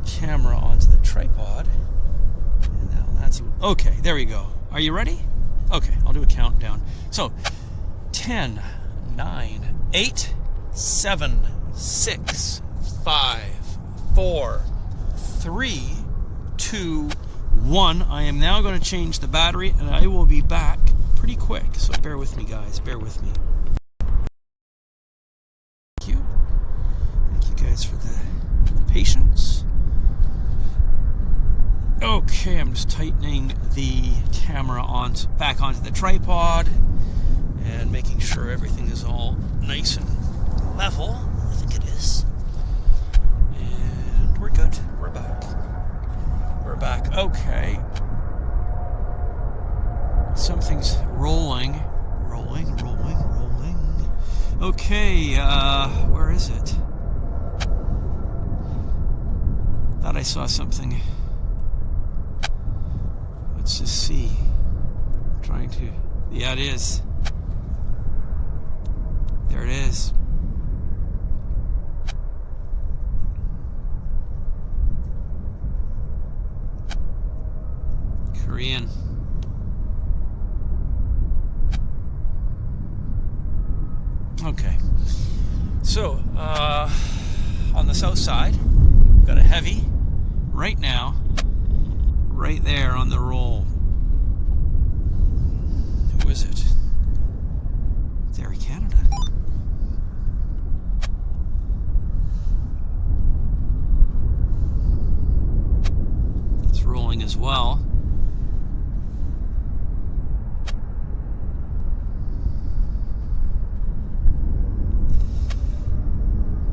camera onto the tripod. And now that's okay. There we go. Are you ready? Okay, I'll do a countdown. So 10, 9, 8, 7, 6, 5, 4, 3, 2, 1. I am now going to change the battery, and I will be back pretty quick. So bear with me, guys. Bear with me. Thank you. Thank you guys for the patience. Okay, I'm just tightening the camera back onto the tripod and making sure everything is all nice and level. I think it is. And we're good. We're back. We're back. Okay. Something's rolling. Rolling. Okay, where is it? Thought I saw something. Let's just see. I'm trying to. Yeah, it is. There it is. Korean. Okay. So, on the south side, got a heavy right now, right there on the roll. Who is it? It's Air Canada. It's rolling as well.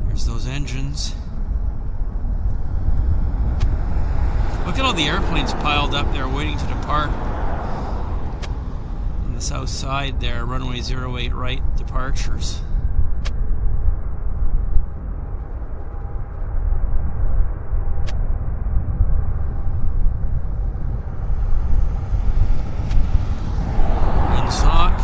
There's those engines. Look at all the airplanes piled up there waiting to depart. On the south side there, runway 08 right departures. Windsock.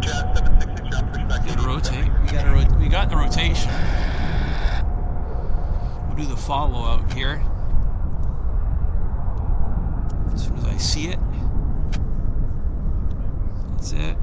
Jet 766, ground perspective. Gotta rotate. We got the rotation. We'll do the follow out here. As soon as I see it. That's it.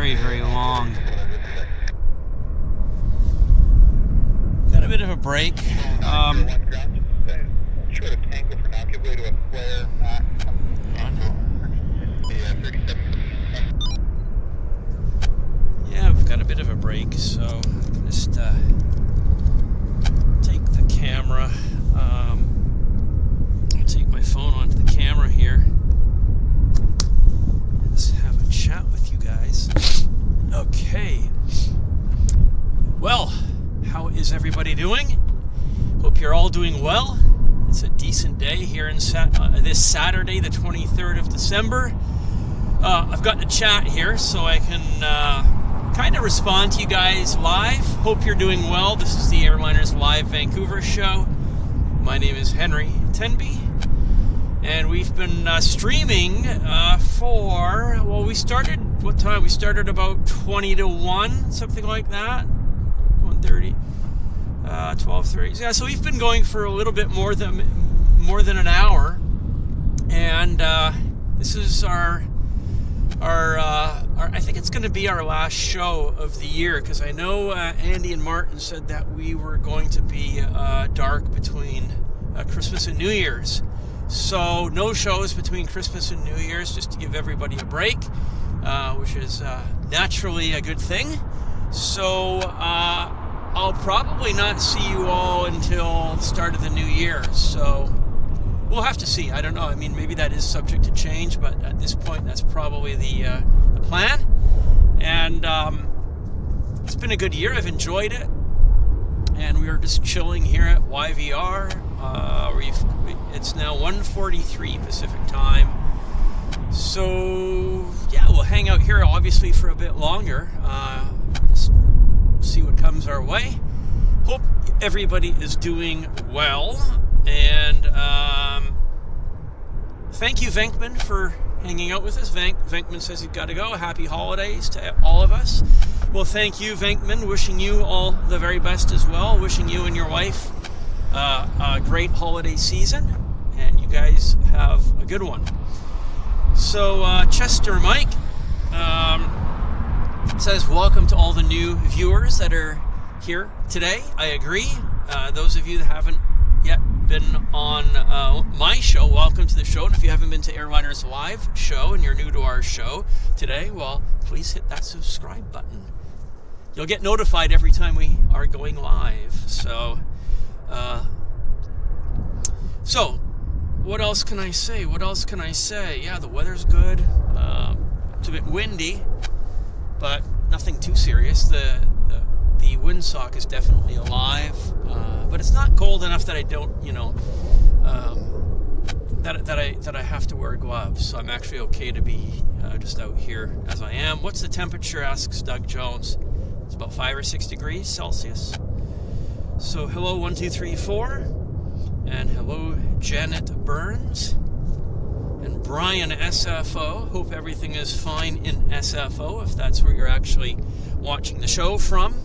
very, very long. Got a bit of a break. Short of Tango for now, give way to a flare back. Yeah, we've got a bit of a break, so I can just take the camera. I'll take my phone onto the camera here. Let's have a chat with you guys. Okay. Well, how is everybody doing? Hope you're all doing well. It's a decent day here in this Saturday, the 23rd of December. I've got the chat here, so I can kind of respond to you guys live. Hope you're doing well. This is the Airliners Live Vancouver show. My name is Henry Tenby, and we've been streaming we started, what time? We started about 20 to 1, something like that. 1:30, 12:30. Yeah, so we've been going for a little bit more than an hour, and this is our I think it's going to be our last show of the year, because I know Andy and Martin said that we were going to be dark between Christmas and New Year's. So no shows between Christmas and New Year's, just to give everybody a break, which is naturally a good thing. So I'll probably not see you all until the start of the new year. So we'll have to see. I don't know. I mean, maybe that is subject to change, but at this point, that's probably the plan. And it's been a good year. I've enjoyed it. And we were just chilling here at YVR. It's now 1:43 Pacific time. So, yeah, we'll hang out here, obviously, for a bit longer. Just see what comes our way. Hope everybody is doing well. And thank you, Venkman, for hanging out with us. Venkman says he's got to go. Happy holidays to all of us. Well, thank you, Venkman. Wishing you all the very best as well. Wishing you and your wife a great holiday season. And you guys have a good one. So, Chester Mike says, welcome to all the new viewers that are here today. I agree. Those of you that haven't yet been on my show, welcome to the show. And if you haven't been to Airliners Live show and you're new to our show today, well, please hit that subscribe button. You'll get notified every time we are going live. So what else can I say? Yeah, the weather's good. It's a bit windy, but nothing too serious. The windsock is definitely alive, but it's not cold enough that I don't, that I have to wear gloves. So I'm actually okay to be just out here as I am. What's the temperature? Asks Doug Jones. It's about 5 or 6 degrees Celsius. So hello 1, 2, 3, 4, and hello Janet Burns and Brian SFO. Hope everything is fine in SFO, if that's where you're actually watching the show from.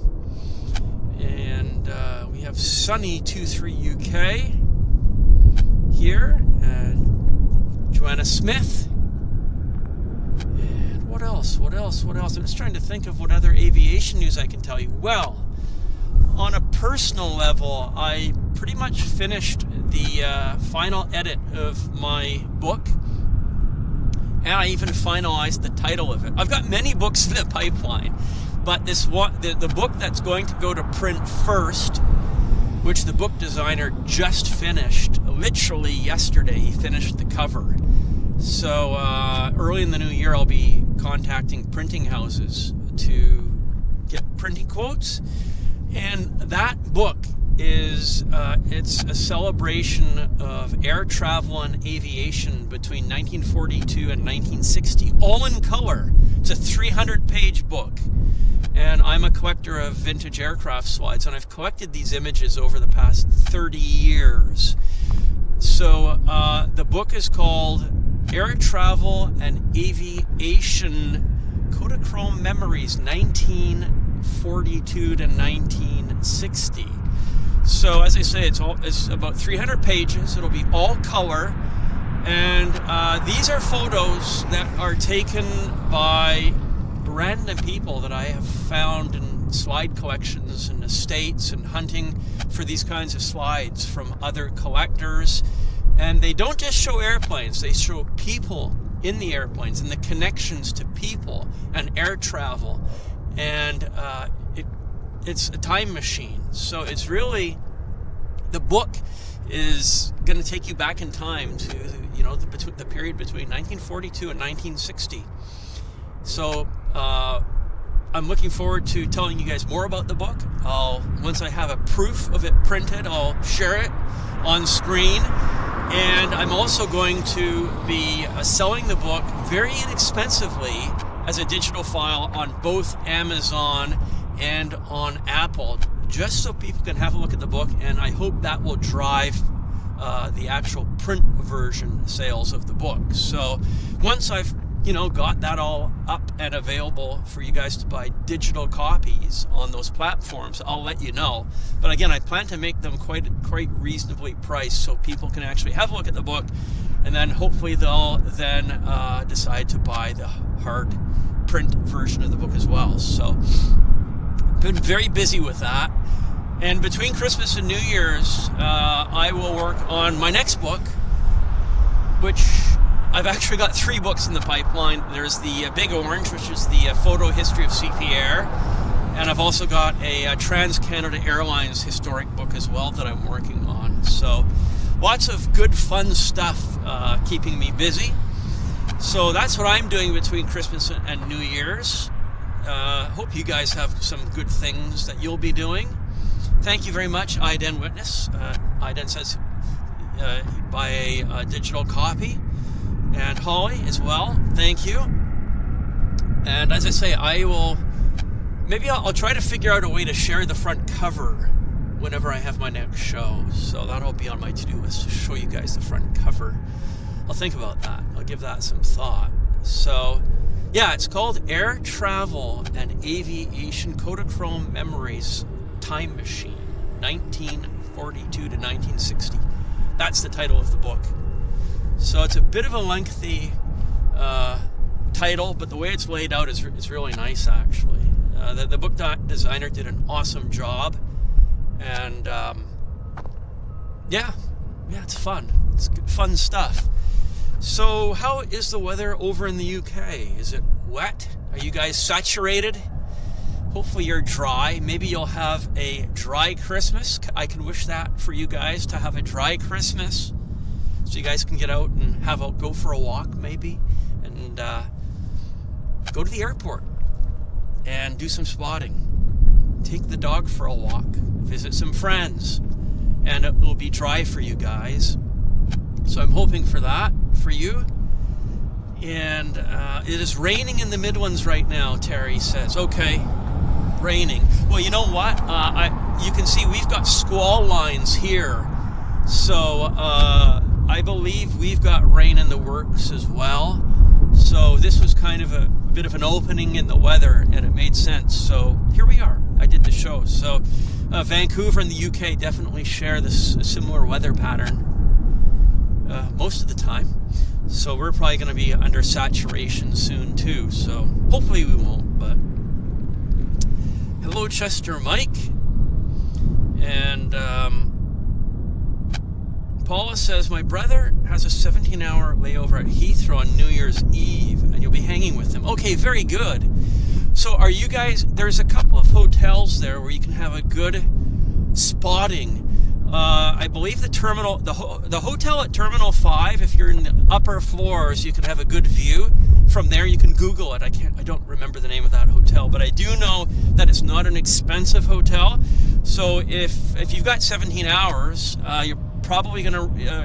And we have Sunny23 UK here, and Joanna Smith. And what else? I'm just trying to think of what other aviation news I can tell you. Well, on a personal level, I pretty much finished the final edit of my book, and I even finalized the title of it. I've got many books in the pipeline, but this one, the book that's going to go to print first, which the book designer just finished, literally yesterday, he finished the cover. So early in the new year, I'll be contacting printing houses to get printing quotes. And that book is, it's a celebration of air travel and aviation between 1942 and 1960, all in color. It's a 300-page book. And I'm a collector of vintage aircraft slides, and I've collected these images over the past 30 years. So the book is called Air Travel and Aviation Kodachrome Memories 1942 to 1960. So as I say, it's about 300 pages. It'll be all color, and these are photos that are taken by random people that I have found in slide collections and estates and hunting for these kinds of slides from other collectors. And they don't just show airplanes, they show people in the airplanes and the connections to people and air travel. And it's a time machine. So it's really, the book is going to take you back in time to, you know, the period between 1942 and 1960. So I'm looking forward to telling you guys more about the book. Once I have a proof of it printed, I'll share it on screen. And I'm also going to be selling the book very inexpensively as a digital file on both Amazon and on Apple, just so people can have a look at the book, and I hope that will drive the actual print version sales of the book. So once I've got that all up and available for you guys to buy digital copies on those platforms, I'll let you know. But again, I plan to make them quite reasonably priced so people can actually have a look at the book, and then hopefully they'll then decide to buy the hard print version of the book as well. So been very busy with that. And between Christmas and New Year's, I will work on my next book, which I've actually got 3 books in the pipeline. There's the Big Orange, which is the photo history of CP Air. And I've also got a Trans-Canada Airlines historic book as well that I'm working on. So lots of good, fun stuff keeping me busy. So that's what I'm doing between Christmas and New Year's. Hope you guys have some good things that you'll be doing. Thank you very much, Iden Witness. Iden says buy a digital copy. And Holly as well, thank you. And as I say, I'll try to figure out a way to share the front cover whenever I have my next show. So that'll be on my to-do list, to show you guys the front cover. I'll think about that. I'll give that some thought. So yeah, it's called Air Travel and Aviation Kodachrome Memories Time Machine, 1942 to 1960. That's the title of the book. So it's a bit of a lengthy title, but the way it's laid out is really nice, actually. The book designer did an awesome job, and yeah, it's fun. It's good, fun stuff. So how is the weather over in the UK? Is it wet? Are you guys saturated? Hopefully you're dry. Maybe you'll have a dry Christmas. I can wish that for you guys, to have a dry Christmas, so you guys can get out and go for a walk maybe, and go to the airport and do some spotting. Take the dog for a walk, visit some friends, and it will be dry for you guys. So I'm hoping for that for you. And it is raining in the Midlands right now, Terry says. Okay, raining. Well, you know what? You can see we've got squall lines here. So I believe we've got rain in the works as well. So this was kind of a bit of an opening in the weather, and it made sense. So here we are. I did the show. So Vancouver and the UK definitely share this similar weather pattern most of the time. So we're probably going to be under saturation soon too. So hopefully we won't. But hello, Chester Mike. And Paula says, my brother has a 17-hour layover at Heathrow on New Year's Eve, and you'll be hanging with him. Okay, very good. So are you guys, there's a couple of hotels there where you can have a good spotting. I believe the terminal, the hotel at Terminal 5, if you're in the upper floors, you can have a good view. From there, you can Google it. I don't remember the name of that hotel, but I do know that it's not an expensive hotel. So if you've got 17 hours, you're probably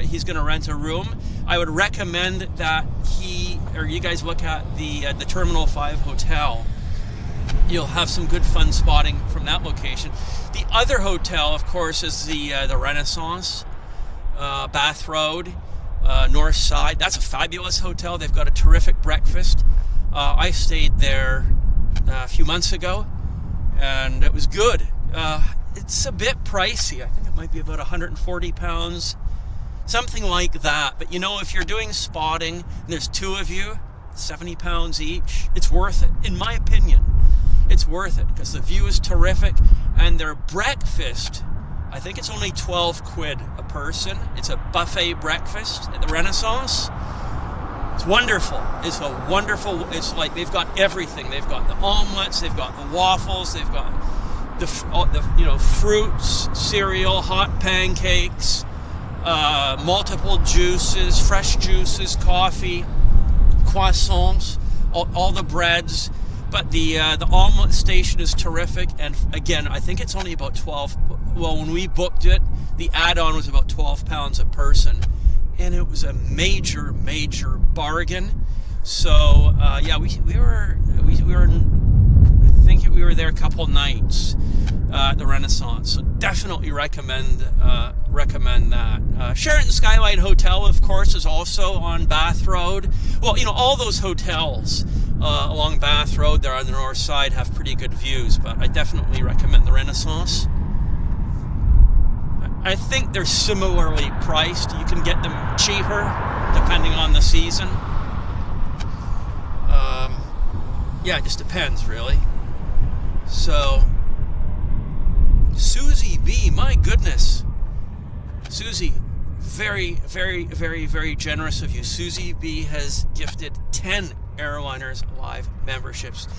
he's gonna rent a room. I would recommend that you guys look at the Terminal 5 hotel. You'll have some good fun spotting from that location. The other hotel, of course, is the Renaissance, Bath Road, North Side. That's a fabulous hotel. They've got a terrific breakfast. I stayed there a few months ago, and it was good. It's a bit pricey. I think it might be about £140, something like that. But you know, if you're doing spotting and there's 2 of you, £70 each. It's worth it, in my opinion. It's worth it because the view is terrific, and their breakfast, I think it's only 12 quid a person. It's a buffet breakfast at the Renaissance. It's wonderful. It's a wonderful, it's like they've got everything. They've got the omelets, they've got the waffles, they've got the fruits, cereal, hot pancakes, multiple juices, fresh juices, coffee, croissants, all the breads. But the omelet station is terrific, and again, I think it's only about 12. Well, when we booked it, the add-on was about £12 a person, and it was a major bargain. So yeah, we were. I think we were there a couple nights at the Renaissance. So definitely recommend that. Sheraton Skyline Hotel, of course, is also on Bath Road. Well, you know, all those hotels along Bath Road there on the north side have pretty good views, but I definitely recommend the Renaissance. I think they're similarly priced. You can get them cheaper depending on the season. Yeah, it just depends, really. So, Susie B, my goodness. Susie, very generous of you. Susie B has gifted 10 Airliners Live memberships.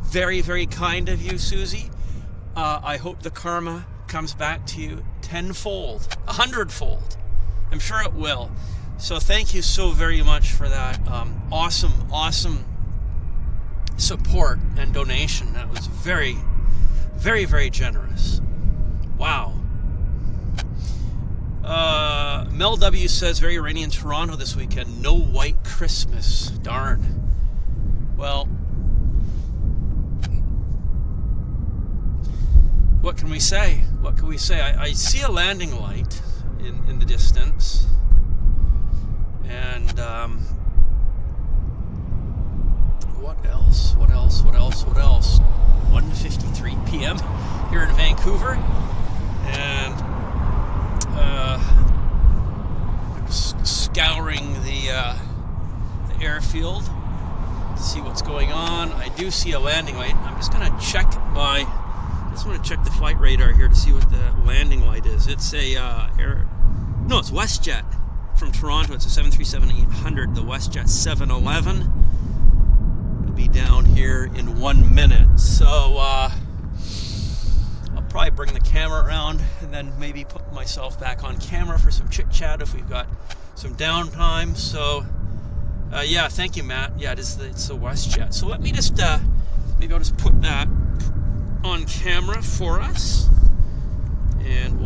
Very kind of you, Susie. I hope the karma comes back to you tenfold, 100-fold. I'm sure it will. So thank you so very much for that awesome support and donation. That was very generous. Wow. Mel W says very rainy in Toronto this weekend. No white Christmas. Darn. Well, what can we say? What can we say? I see a landing light in the distance, and what else? 1:53 p.m. here in Vancouver, and I'm just scouring the airfield to see what's going on. I do see a landing light. I'm just going to check my. I just want to check the flight radar here to see what the landing light is. It's a it's Westjet from Toronto. It's a 737-800, the Westjet 711. It'll be down here in 1 minute. So I'll probably bring the camera around and then maybe put myself back on camera for some chit chat if we've got some downtime. So yeah, thank you, Matt. Yeah, it's the Westjet. So let me just maybe I'll just put that on camera for us, and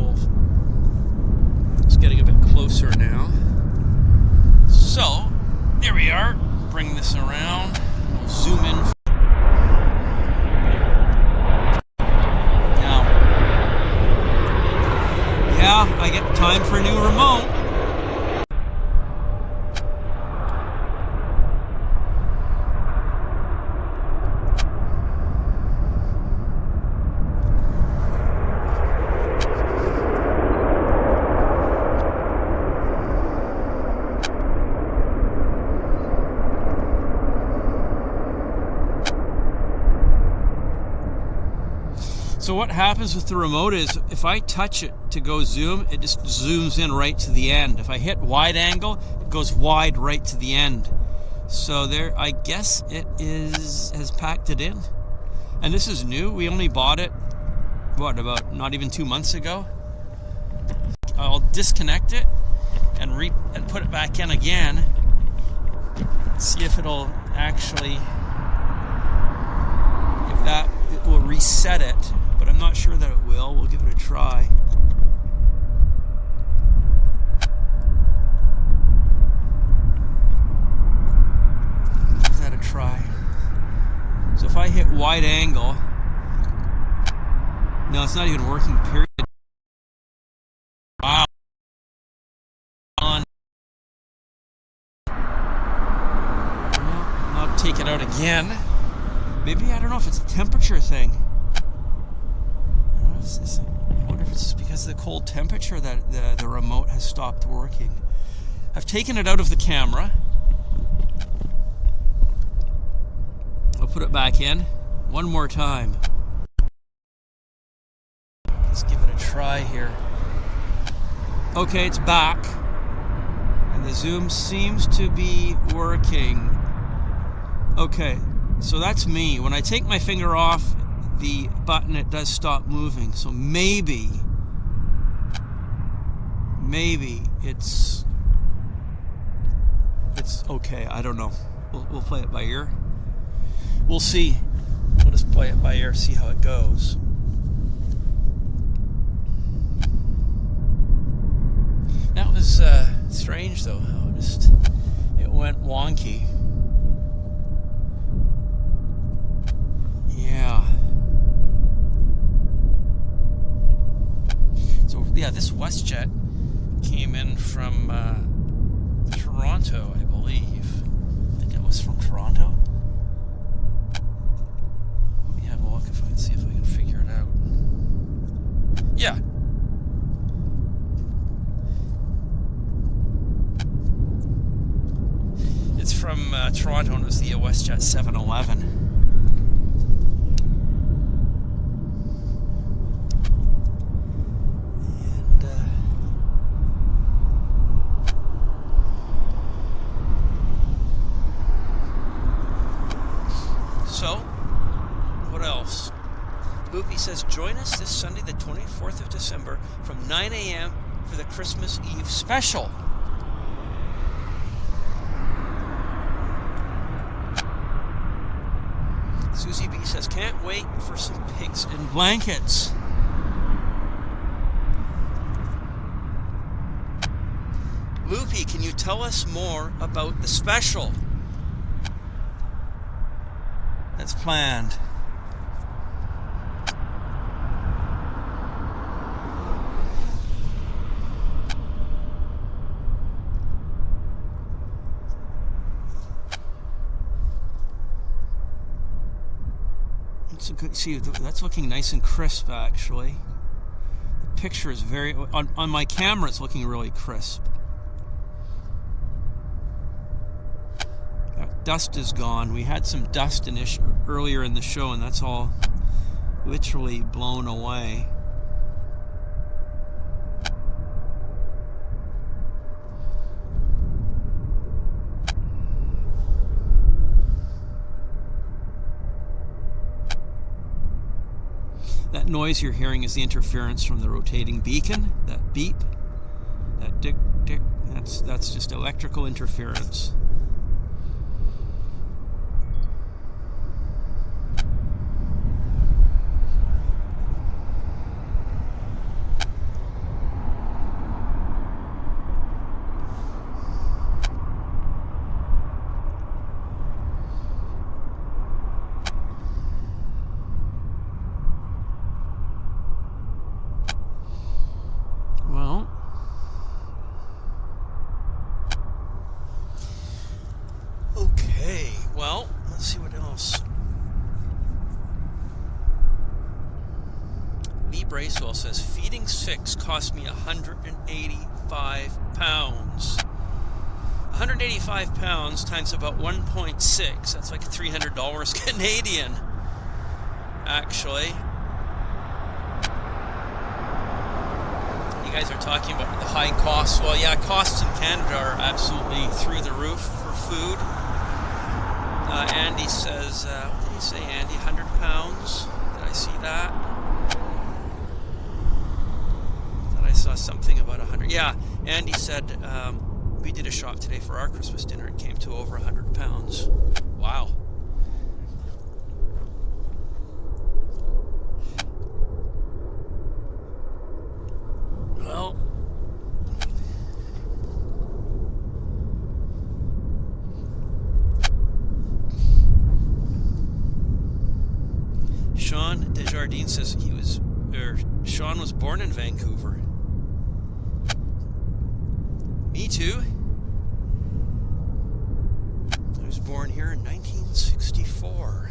it's getting a bit closer now. So there we are. Bring this around. We'll zoom in. Now, yeah, I get time for a new remote. So what happens with the remote is if I touch it to go zoom, it just zooms in right to the end. If I hit wide angle, it goes wide right to the end. So there, I guess it has packed it in. And this is new. We only bought it, what, about not even 2 months ago. I'll disconnect it and put it back in again. See if it'll actually, it will reset it. But I'm not sure that it will. We'll give it a try. Give that a try. So if I hit wide angle, no, it's not even working, period. Wow. I'll take it out again. Maybe, I don't know if it's a temperature thing. I wonder if it's because of the cold temperature that the remote has stopped working. I've taken it out of the camera. put it back in one more time. Let's give it a try here. Okay, it's back. And the zoom seems to be working. Okay, so that's me. When I take my finger off the button, it does stop moving. So maybe it's okay. I don't know. We'll play it by ear. We'll see. We'll just play it by ear, see how it goes. That was strange though, how it went wonky. Yeah. So yeah, this Westjet came in from Toronto, I believe. I think it was from Toronto. Let me have a look if I can see if I can figure it out. Yeah. It's from Toronto, and it was the Westjet 711. So, what else? Boopy says, join us this Sunday, the 24th of December, from 9 a.m. for the Christmas Eve special. Susie B says, can't wait for some pigs in blankets. Loopy, can you tell us more about the special that's planned? It's a good, see, that's looking nice and crisp actually. The picture is very, on my camera it's looking really crisp. Dust is gone. We had some dust earlier in the show, and that's all literally blown away. That noise you're hearing is the interference from the rotating beacon. That beep, that dick, that's just electrical interference. Bracewell says, feeding 6 cost me £185. 185 pounds times about 1.6, that's like $300 Canadian, actually. You guys are talking about the high costs. Well, yeah, costs in Canada are absolutely through the roof for food. Andy says, what did he say, Andy? 100 pounds? Did I see that? I saw something about 100. Yeah, Andy said we did a shop today for our Christmas dinner. It came to over 100 pounds. Wow. Well, Sean Desjardins says Sean was born in Vancouver. Me too. I was born here in 1964.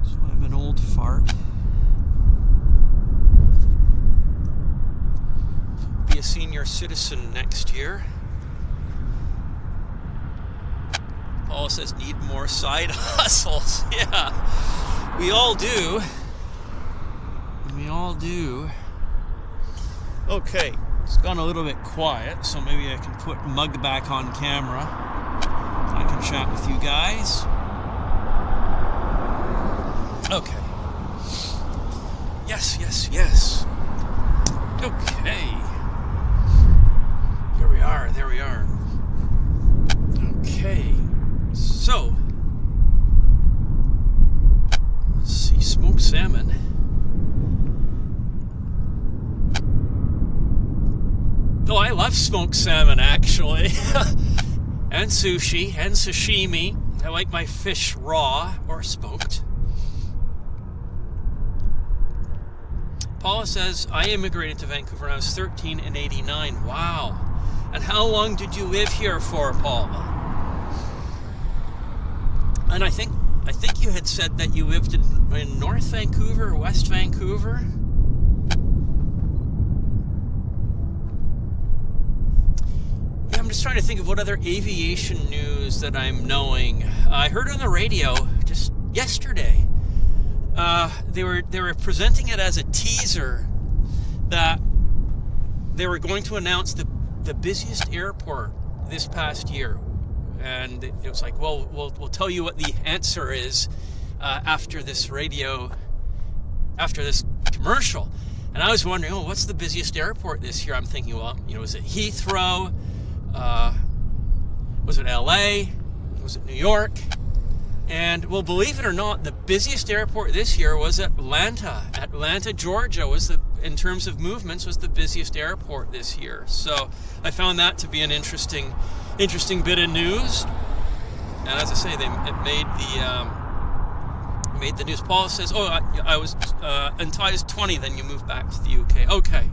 So I'm an old fart. Be a senior citizen next year. Paul says, need more side hustles. Yeah, we all do. We all do. Okay, it's gone a little bit quiet, so maybe I can put Mug back on camera. I can chat with you guys. Okay. Yes, yes, yes. Okay. There we are, there we are. Okay. So, let's see, smoked salmon. Oh, I love smoked salmon, actually. And sushi, and sashimi. I like my fish raw or smoked. Paula says, I immigrated to Vancouver when I was 13 in 89. Wow. And how long did you live here for, Paula? And I think you had said that you lived in North Vancouver or West Vancouver. Yeah, I'm just trying to think of what other aviation news that I'm knowing. I heard on the radio just yesterday. They were presenting it as a teaser that they were going to announce the busiest airport this past year, and it was like, well, we'll tell you what the answer is after this commercial. And I was wondering, oh, what's the busiest airport this year? I'm thinking, well, was it Heathrow? Was it LA? Was it New York? And, well, believe it or not, the busiest airport this year was Atlanta. Atlanta, Georgia, in terms of movements, was the busiest airport this year. So I found that to be an interesting bit of news. And as I say, it made the news. Paul says, oh, I was until I was 20, then you moved back to the UK. Okay,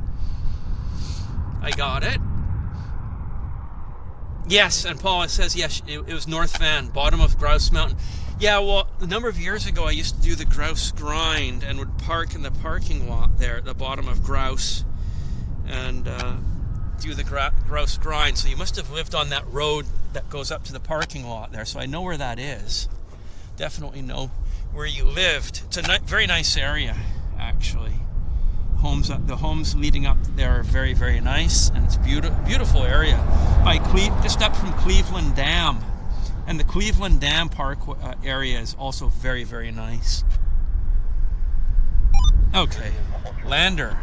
I got it. Yes, and Paula says, yes, it was North Van, bottom of Grouse Mountain. Yeah, well, a number of years ago, I used to do the Grouse Grind and would park in the parking lot there at the bottom of Grouse and do the Grouse Grind. So you must have lived on that road that goes up to the parking lot there. So I know where that is. Definitely know where you lived. It's a very nice area, actually. The homes leading up there are very, very nice, and it's beautiful area by just up from Cleveland Dam, and the Cleveland Dam Park area is also very, very nice. Okay, lander.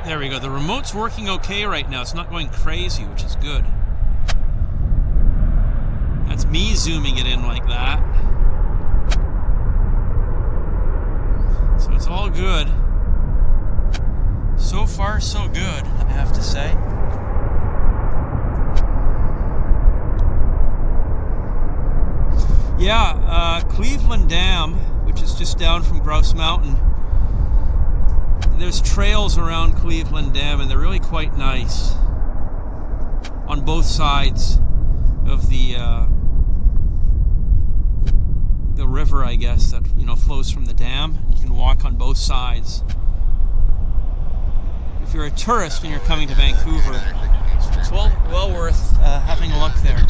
There we go. The remote's working okay right now. It's not going crazy, which is good. That's me zooming it in like that. So it's all good. So far, so good, I have to say. Yeah, Cleveland Dam, which is just down from Grouse Mountain. There's trails around Cleveland Dam, and they're really quite nice on both sides of the river, I guess, that flows from the dam. You can walk on both sides. If you're a tourist and you're coming to Vancouver, it's well worth having a look there.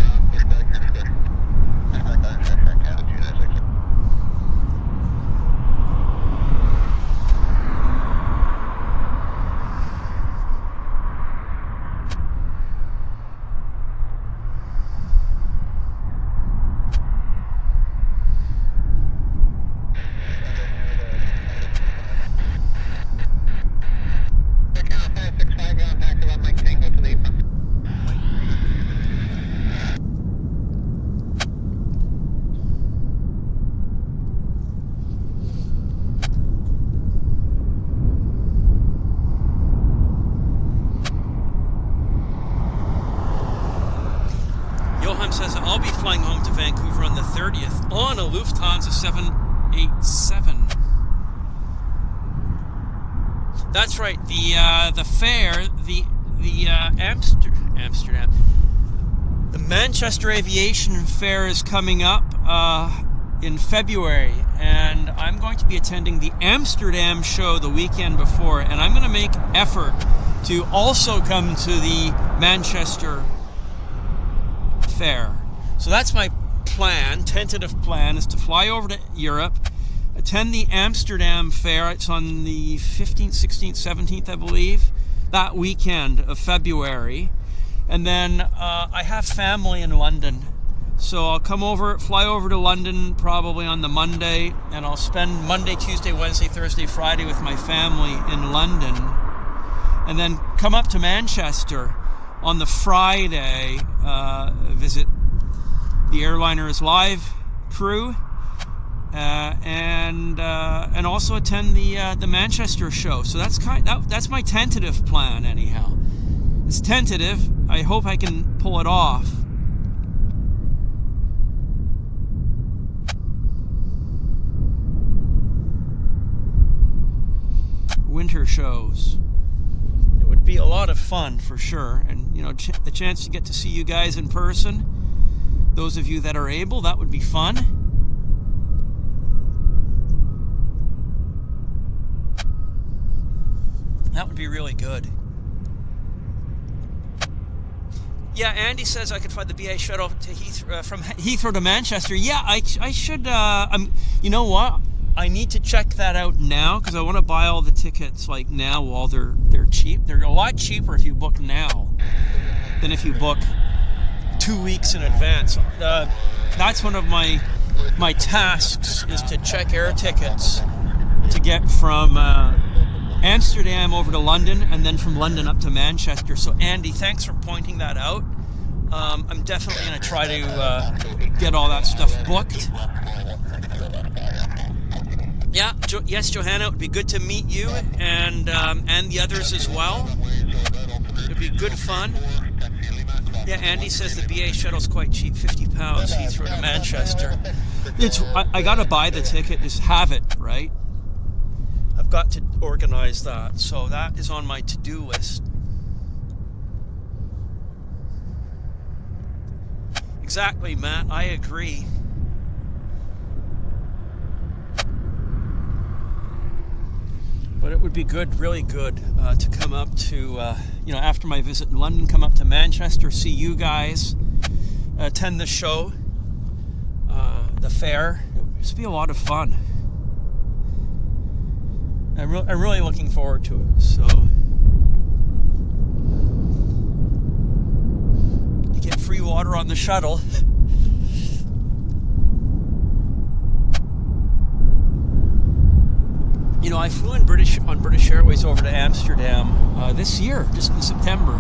Says I'll be flying home to Vancouver on the 30th on a Lufthansa 787. That's right. The fare, the the Amsterdam. The Manchester Aviation Fair is coming up in February, and I'm going to be attending the Amsterdam show the weekend before, and I'm going to make effort to also come to the Manchester Fair. So that's my plan, tentative plan, is to fly over to Europe, attend the Amsterdam Fair. It's on the 15th, 16th, 17th, I believe, that weekend of February. And then I have family in London, so I'll fly over to London probably on the Monday, and I'll spend Monday, Tuesday, Wednesday, Thursday, Friday with my family in London, and then come up to Manchester on the Friday, visit the Airliners Live crew, and also attend the Manchester show. So that's my tentative plan anyhow. It's tentative. I hope I can pull it off. Winter shows. It would be a lot of fun for sure, and the chance to get to see you guys in person, those of you that are able, that would be fun. That would be really good. Yeah, Andy says I could fly the BA shuttle to Heathrow, from Heathrow to Manchester. Yeah, I should. You know what? I need to check that out now, because I want to buy all the tickets like now while they're cheap. They're a lot cheaper if you book now than if you book 2 weeks in advance. That's one of my tasks, is to check air tickets to get from Amsterdam over to London, and then from London up to Manchester. So Andy, thanks for pointing that out. I'm definitely going to try to get all that stuff booked. Yeah, yes, Johanna, it would be good to meet you and the others as well. It would be good fun. Yeah, Andy says the BA shuttle's quite cheap, £50 Heathrow to Manchester. I got to buy the ticket, just have it, right? I've got to organize that, so that is on my to-do list. Exactly, Matt, I agree. But it would be good, really good, to come up to, after my visit in London, come up to Manchester, see you guys, attend the show, the fair. It would just be a lot of fun. I'm really looking forward to it. So you get free water on the shuttle. I flew on British Airways over to Amsterdam this year, just in September,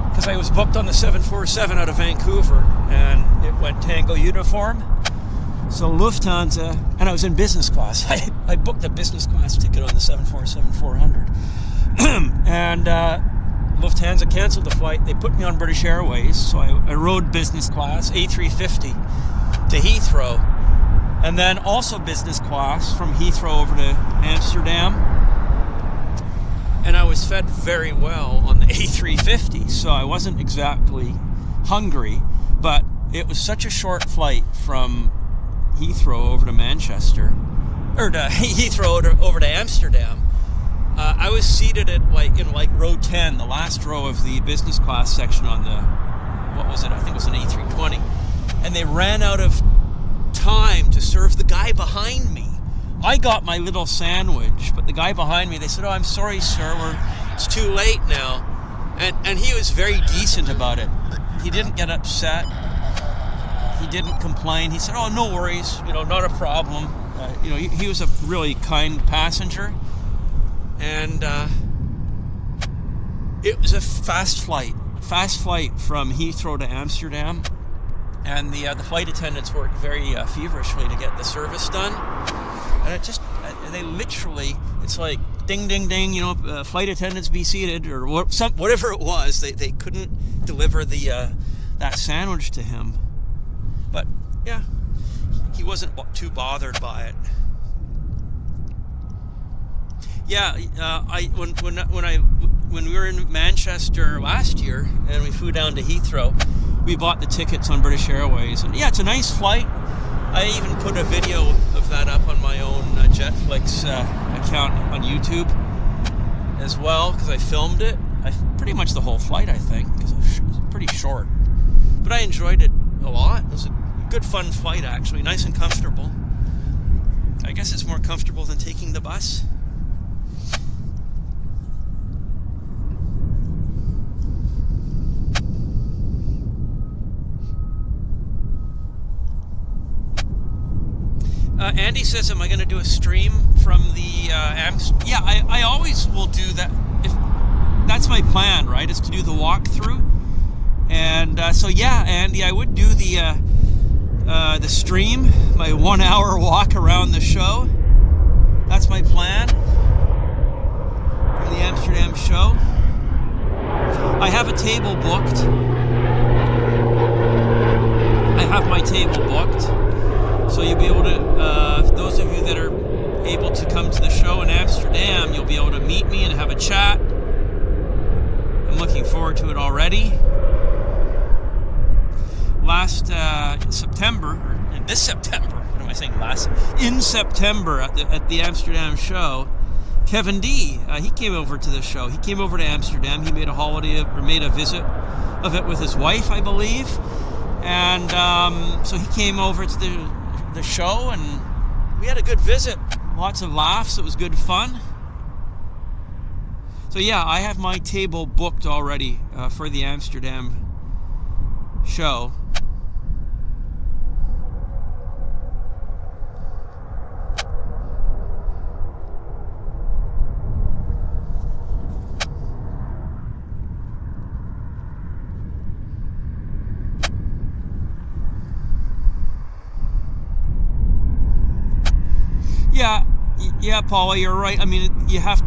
because I was booked on the 747 out of Vancouver, and it went Tango Uniform. So Lufthansa, and I was in business class. I booked a business class ticket on the 747-400. And Lufthansa canceled the flight. They put me on British Airways, so I rode business class, A350, to Heathrow. And then also business class from Heathrow over to Amsterdam. And I was fed very well on the A350, so I wasn't exactly hungry, but it was such a short flight from Heathrow over to Manchester, or to Heathrow over to Amsterdam. I was seated at in row 10, the last row of the business class section on the, what was it? I think it was an A320, and they ran out of time to serve the guy behind me. I got my little sandwich, but the guy behind me, they said, "Oh, I'm sorry, sir, it's too late now," and he was very decent about it. He didn't get upset. He didn't complain. He said, "Oh, no worries, not a problem." He was a really kind passenger, and it was a fast flight from Heathrow to Amsterdam, and the flight attendants worked very feverishly to get the service done, and they literally, it's like ding, ding, ding, flight attendants be seated, or whatever it was. They couldn't deliver that sandwich to him. But yeah, he wasn't too bothered by it. Yeah, when I when we were in Manchester last year and we flew down to Heathrow, we bought the tickets on British Airways. And yeah, it's a nice flight. I even put a video of that up on my own Jetflix account on YouTube as well, because I filmed it. Pretty much the whole flight, I think, because it was pretty short. But I enjoyed it a lot. It was a good, fun flight, actually. Nice and comfortable. I guess it's more comfortable than taking the bus. Andy says, am I going to do a stream from the Yeah, I always will do that. That's my plan, right, is to do the walkthrough. And so, yeah, Andy, I would do the stream, my 1 hour walk around the show. That's my plan from the Amsterdam show. I have a table booked. I have my table booked. So you'll be able to, those of you that are able to come to the show in Amsterdam, you'll be able to meet me and have a chat. I'm looking forward to it already. Last September, or this September, what am I saying? In September at the Amsterdam show, Kevin D, he came over to the show. He came over to Amsterdam. He made a visit of it with his wife, I believe. And so he came over to the show, and we had a good visit. Lots of laughs. It was good fun. So yeah, I have my table booked already for the Amsterdam show. Yeah, Paula, you're right. I mean,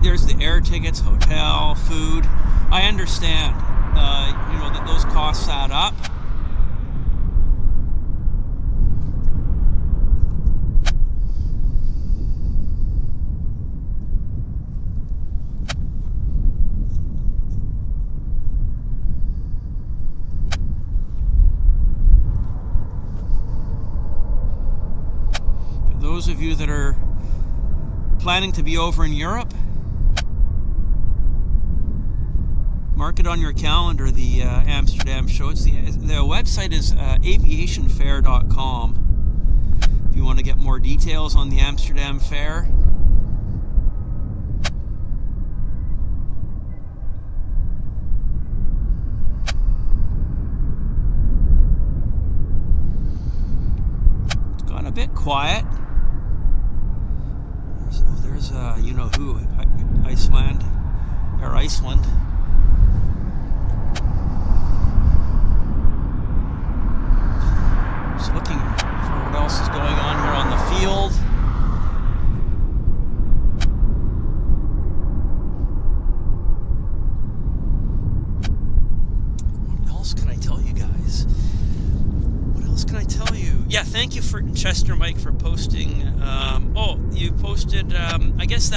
there's the air tickets, hotel, food. I understand, that those costs add up. But those of you that are planning to be over in Europe, mark it on your calendar, the Amsterdam show. The website is aviationfair.com if you want to get more details on the Amsterdam fair. It's gone a bit quiet. There's you-know-who, Iceland. Just looking for what else is going on here on the field. What else can I tell you guys? Yeah, thank you for Chester Mike for posting. You posted. I guess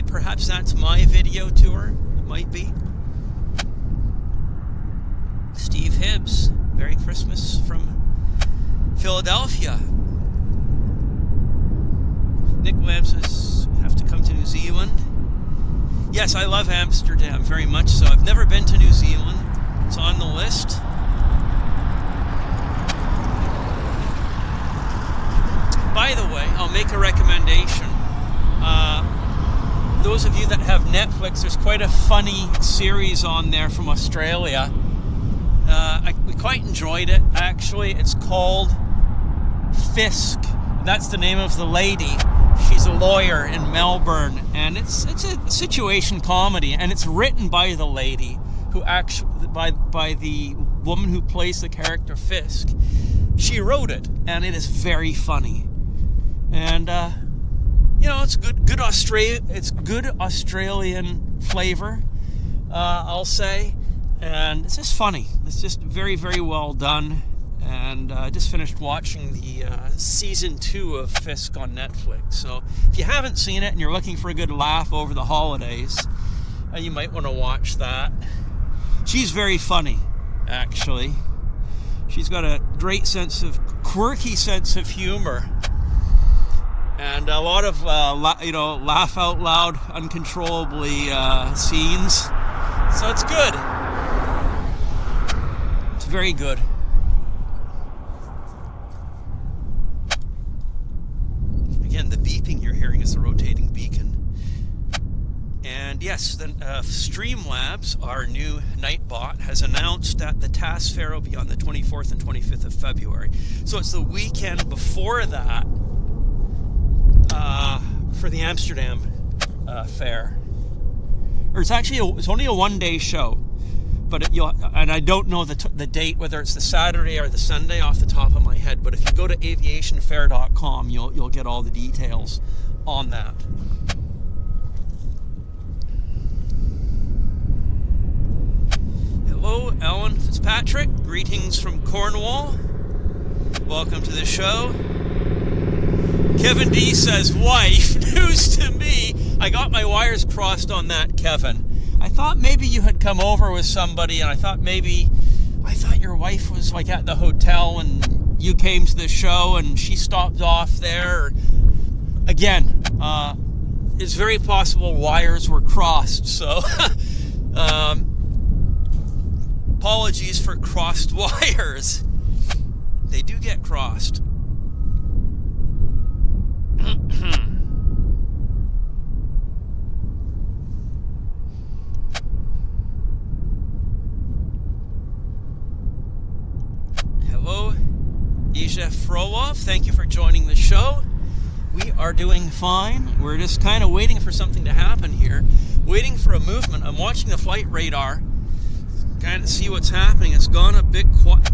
perhaps that's my video tour. It might be. Steve Hibbs, Merry Christmas from Philadelphia. Nick Lamb says, have to come to New Zealand. Yes, I love Amsterdam very much so. I've never been to New Zealand. It's on the list. By the way, I'll make a recommendation. Those of you that have Netflix, there's quite a funny series on there from Australia. We quite enjoyed it, actually. It's called Fisk. That's the name of the lady. She's a lawyer in Melbourne, and it's a situation comedy, and it's written by the lady who actually by the woman who plays the character Fisk. She wrote it, and it is very funny. And it's good Australian flavor, I'll say, and it's just funny. It's just very, very well done. And I just finished watching the season 2 of Fisk on Netflix. So if you haven't seen it and you're looking for a good laugh over the holidays, You might want to watch that. She's very funny, actually. She's got a great quirky sense of humor, and a lot of laugh out loud uncontrollably scenes. So it's good. It's very good. Again, the beeping you're hearing is the rotating beacon. And yes, the Streamlabs, our new Nightbot, has announced that the TAS fair will be on the 24th and 25th of February. So it's the weekend before that for the Amsterdam fair. Or it's only a one-day show, but and I don't know the date, whether it's the Saturday or the Sunday off the top of my head. But if you go to aviationfair.com, you'll get all the details on that. Hello, Ellen Fitzpatrick. Greetings from Cornwall. Welcome to the show. Kevin D says, wife, news to me. I got my wires crossed on that, Kevin. I thought maybe you had come over with somebody, and I thought your wife was like at the hotel and you came to the show and she stopped off there. Again, it's very possible wires were crossed, so apologies for crossed wires. They do get crossed. Hello, Isha Frolov. Thank you for joining the show. We are doing fine. We're just kind of waiting for something to happen here. Waiting for a movement. I'm watching the flight radar. Kind of see what's happening. It's gone a bit quiet.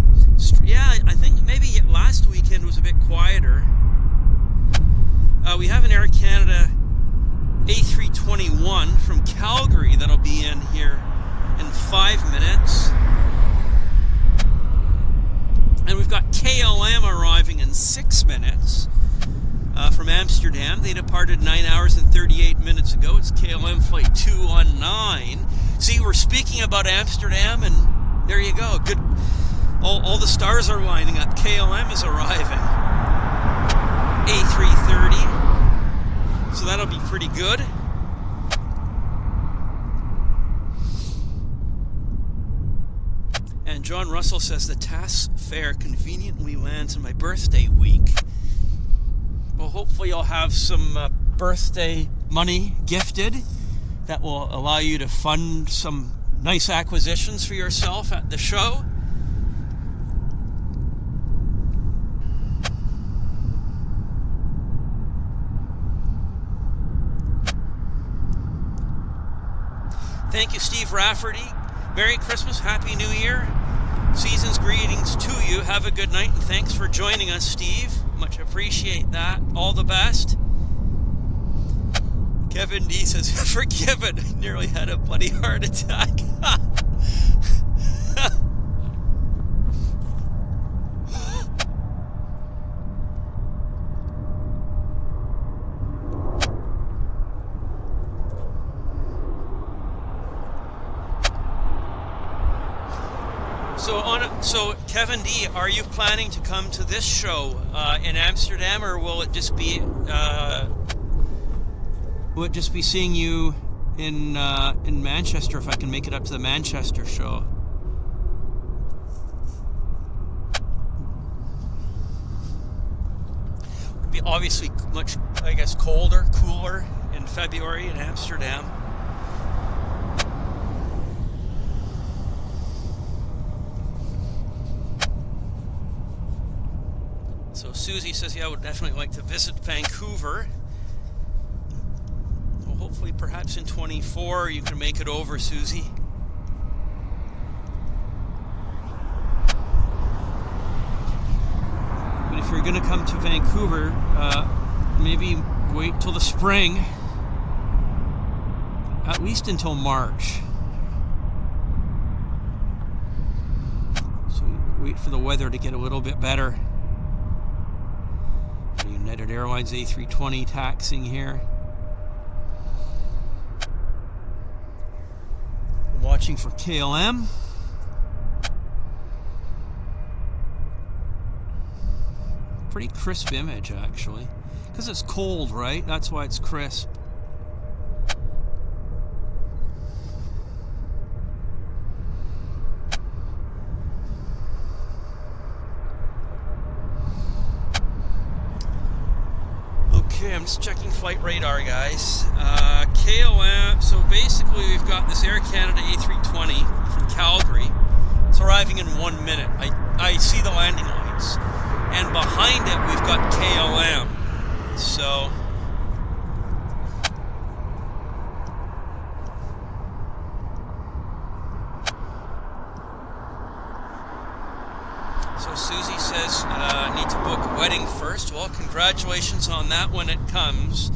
Yeah, I think maybe last weekend was a bit quieter. We have an Air Canada A321 from Calgary that'll be in here in 5 minutes. And we've got KLM arriving in 6 minutes from Amsterdam. They departed 9 hours and 38 minutes ago. It's KLM flight 219. See, we're speaking about Amsterdam, and there you go. Good. All the stars are lining up. KLM is arriving. A330. So that'll be pretty good. And John Russell says the TAS fair conveniently lands on my birthday week. Well, hopefully you'll have some birthday money gifted that will allow you to fund some nice acquisitions for yourself at the show. Thank you, Steve Rafferty. Merry Christmas, Happy New Year. Season's greetings to you. Have a good night, and thanks for joining us, Steve. Much appreciate that. All the best. Kevin D says, forgiven. Nearly had a bloody heart attack. So Kevin D, are you planning to come to this show in Amsterdam, or will it just be seeing you in Manchester if I can make it up to the Manchester show? It'd be obviously much, I guess, cooler in February in Amsterdam. So Susie says, yeah, I would definitely like to visit Vancouver. Well, hopefully, perhaps in 24, you can make it over, Susie. But if you're going to come to Vancouver, maybe wait till the spring. At least until March. So wait for the weather to get a little bit better. United Airlines A320 taxiing here. watching for KLM. Pretty crisp image, actually. Because it's cold, right? That's why it's crisp. Okay, I'm just checking flight radar, guys. KLM, so basically we've got this Air Canada A320 from Calgary. It's arriving in 1 minute. I see the landing lights. And behind it, we've got KLM. So Susie says, need to book a wedding first. Well, congratulations on that when it comes.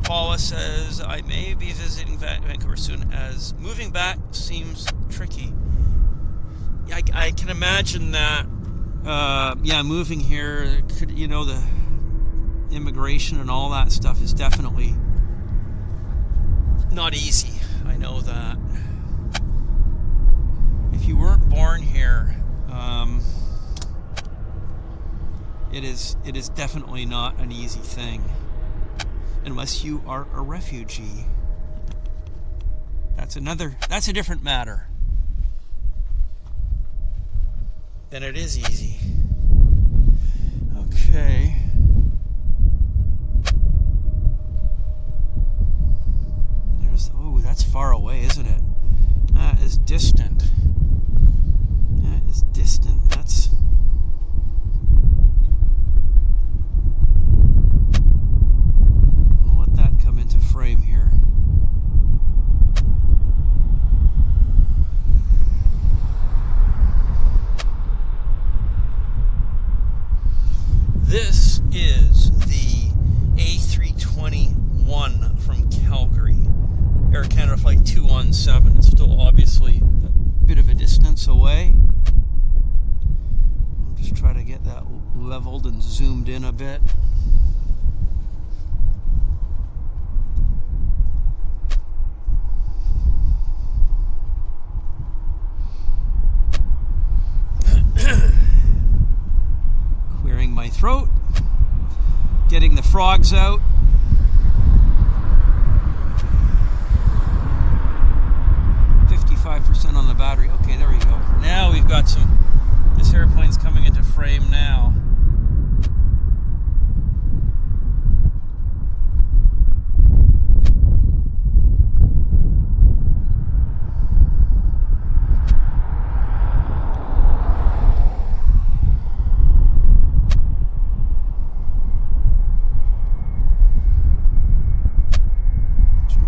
Paula says, I may be visiting Vancouver soon, as moving back seems tricky. Yeah, I can imagine that. Yeah, moving here, could, you know, the immigration and all that stuff is definitely not easy. I know that. If you weren't born here, it is definitely not an easy thing, unless you are a refugee. That's a different matter. Then it is easy. Okay. Oh, that's far away, isn't it? That is distant. That is distant. That's... I'll let that come into frame here. This is the A321 from Calgary, Air Canada Flight 217. It's still obviously a bit of a distance away. I'll just try to get that leveled and zoomed in a bit. Clearing my throat, getting the frogs out. On the battery. Okay, there we go. Now we've got this airplane's coming into frame now.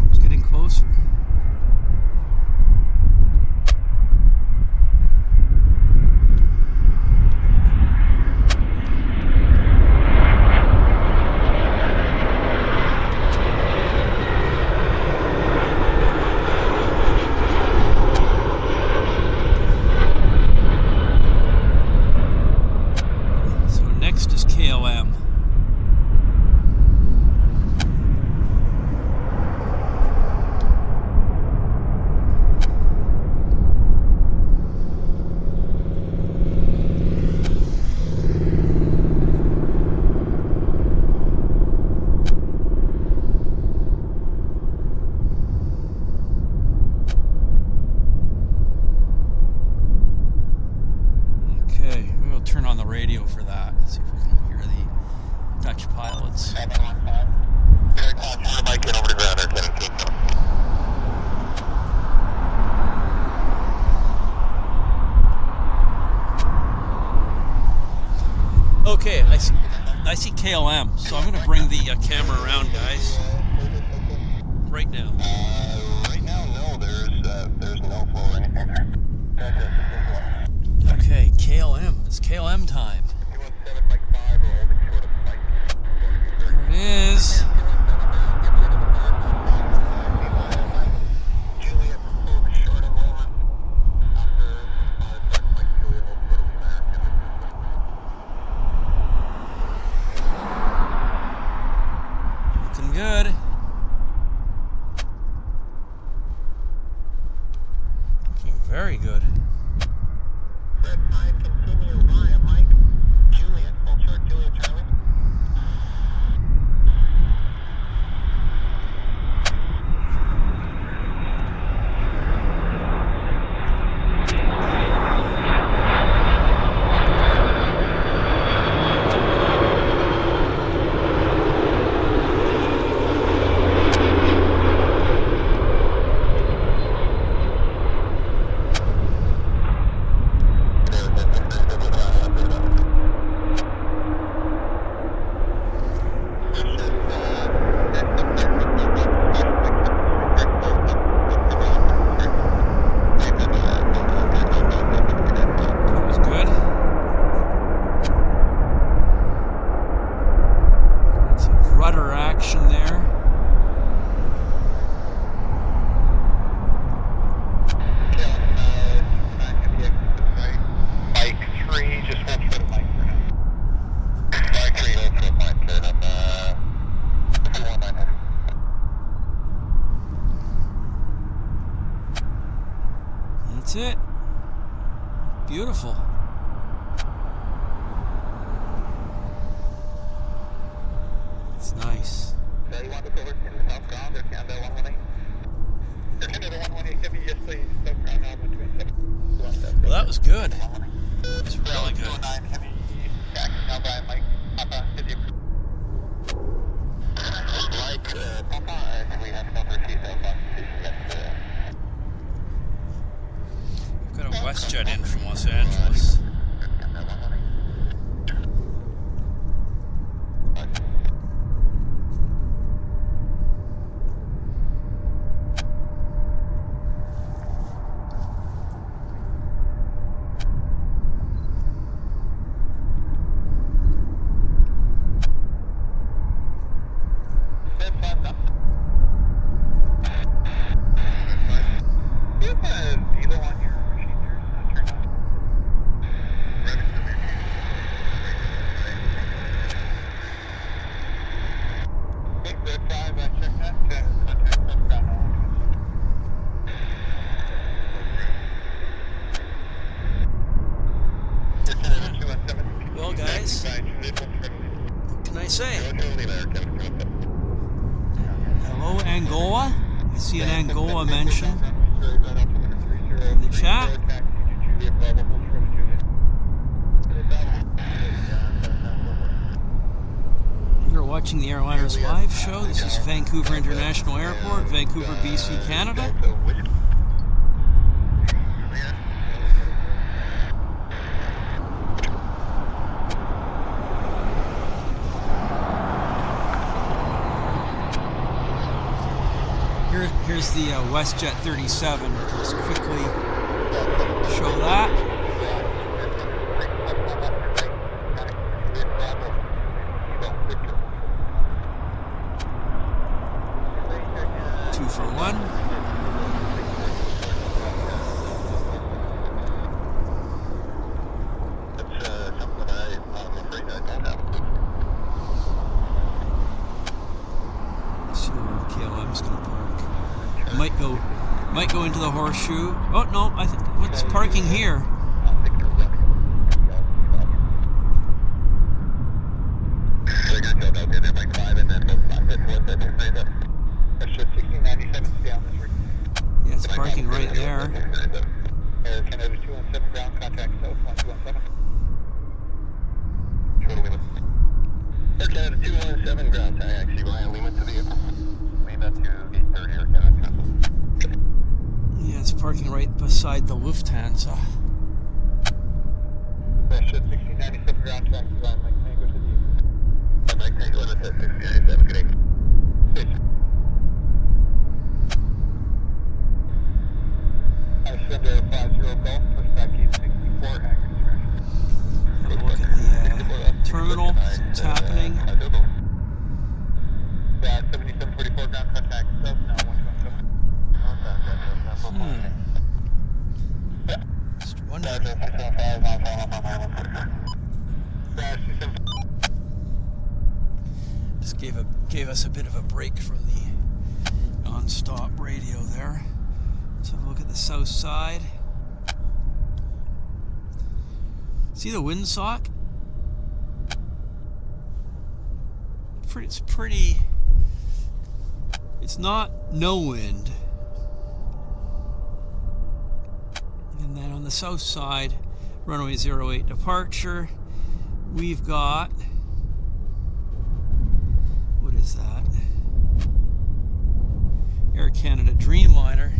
It's getting closer. Okay, I see KLM, so I'm going to bring the camera around, guys. Right now. Right now, no. There's no flow or anything there. Okay, KLM. It's KLM time. There it is. rudder action there. Mike 3, just hold short of Mike for now. Mike 3, hold short of Mike, good. I'm 219. That's it. Beautiful. It's nice. So you want to go over to the south ground or Canada 118? Or Canada 118, heavy, yes please, south ground now, 127. Well, that was good. That was really good. 209 heavy, taxi now by Mike, Papa, busy. Mike, Papa, we have some received Alpha. We've got a Westjet in from Los Angeles. Well, guys, what can I say? Hello, Angola. I see an Angola mentioned in the chat. You're watching the Airliners Live show. This is Vancouver International Airport, Vancouver, BC, Canada. Here's the Westjet 37. Let's quickly show that. Two for one. That's something I'm afraid I don't have. Let's see where KLM's going to park. Might go into the horseshoe. Oh no, I think it's parking here. Yeah, it's parking right there. Canada 217 ground contact south 1217. Air Canada 217 ground taxi Ryan Lima to the Lima to gate 30 Air Canada. Yeah, it's parking right beside the Lufthansa. Westjet 1697 ground taxi Ryan Mike Tango to the Mike Tango Lima to 1697, good day. Center 50 Golf, pushback gate 64, hangar discretion. Have a look at the terminal, see what's happening. 7744 ground contact south now 127. Just wondering. Just gave us a bit of a break from the non-stop radio there. Let's have a look at the south side. See the windsock? It's pretty. It's not no wind. And then on the south side, runway 08 departure, we've got, what is that? Air Canada Dreamliner.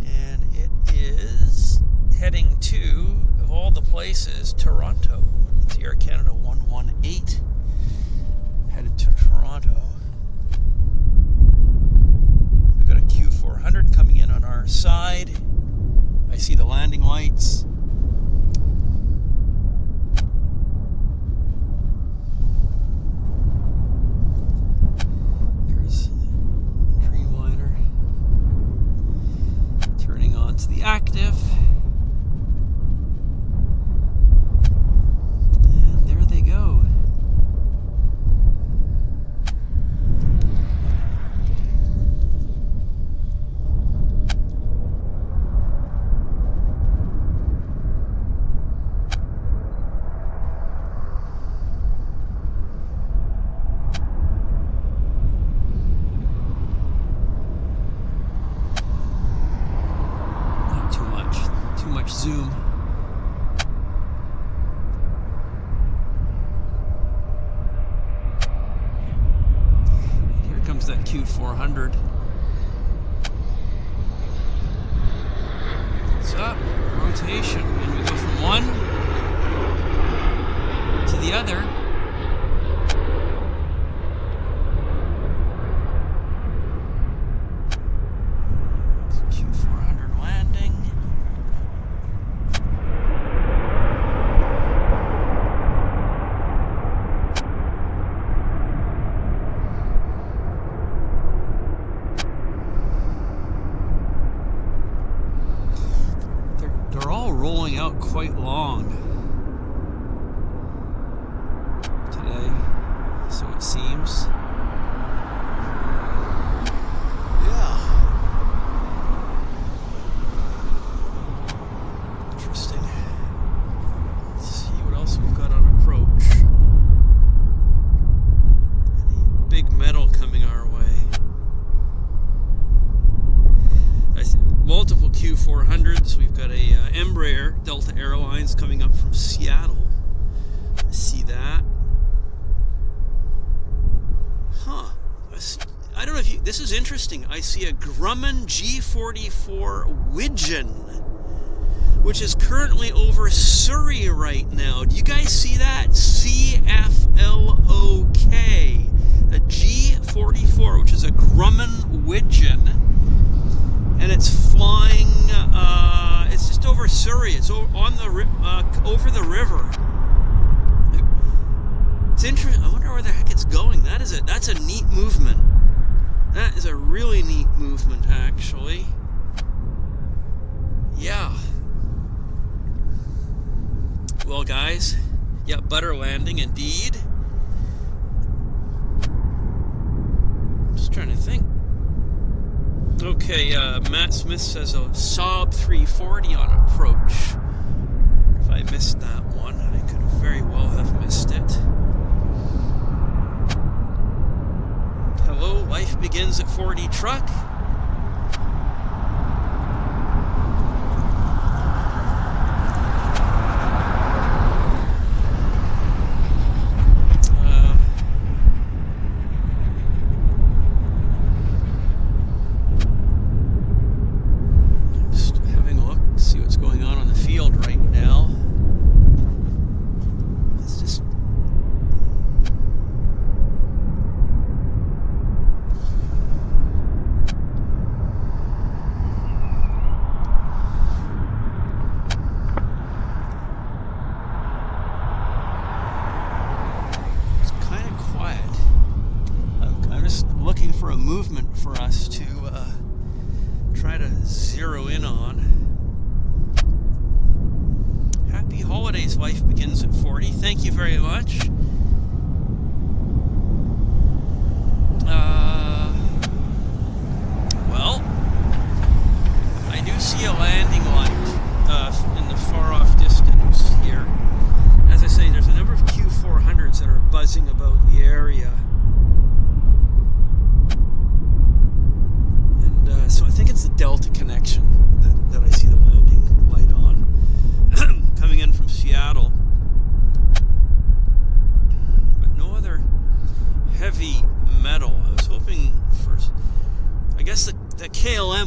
And it is heading to, of all the places, Toronto. It's Air Canada 118 headed to Toronto. We've got a Q400 coming in on our side. I see the landing lights. There's that Q400. What's up? Rotation. And we go from one to the other. Q400 landing. They're all rolling out quite long today, so it seems. Yeah. Interesting. Let's see what else we've got on approach. Any big metal coming our way. I see multiple Q400s. We've got a Embraer Delta Airlines coming up from Seattle. I see that. Huh. I don't know if you... This is interesting. I see a Grumman G44 Widgeon, which is currently over Surrey right now. Do you guys see that? CFLOK. A G44, which is a Grumman Widgeon. And it's flying, it's just over Surrey. It's on the over the river. It's interesting. I wonder where the heck it's going. That's a neat movement. That is a really neat movement, actually. Yeah. Well, guys, yeah, butter landing indeed. Just trying to think. Okay, Matt Smith says a Saab 340 on approach. If I missed that one, I could very well have missed it. Hello, life begins at 40 truck.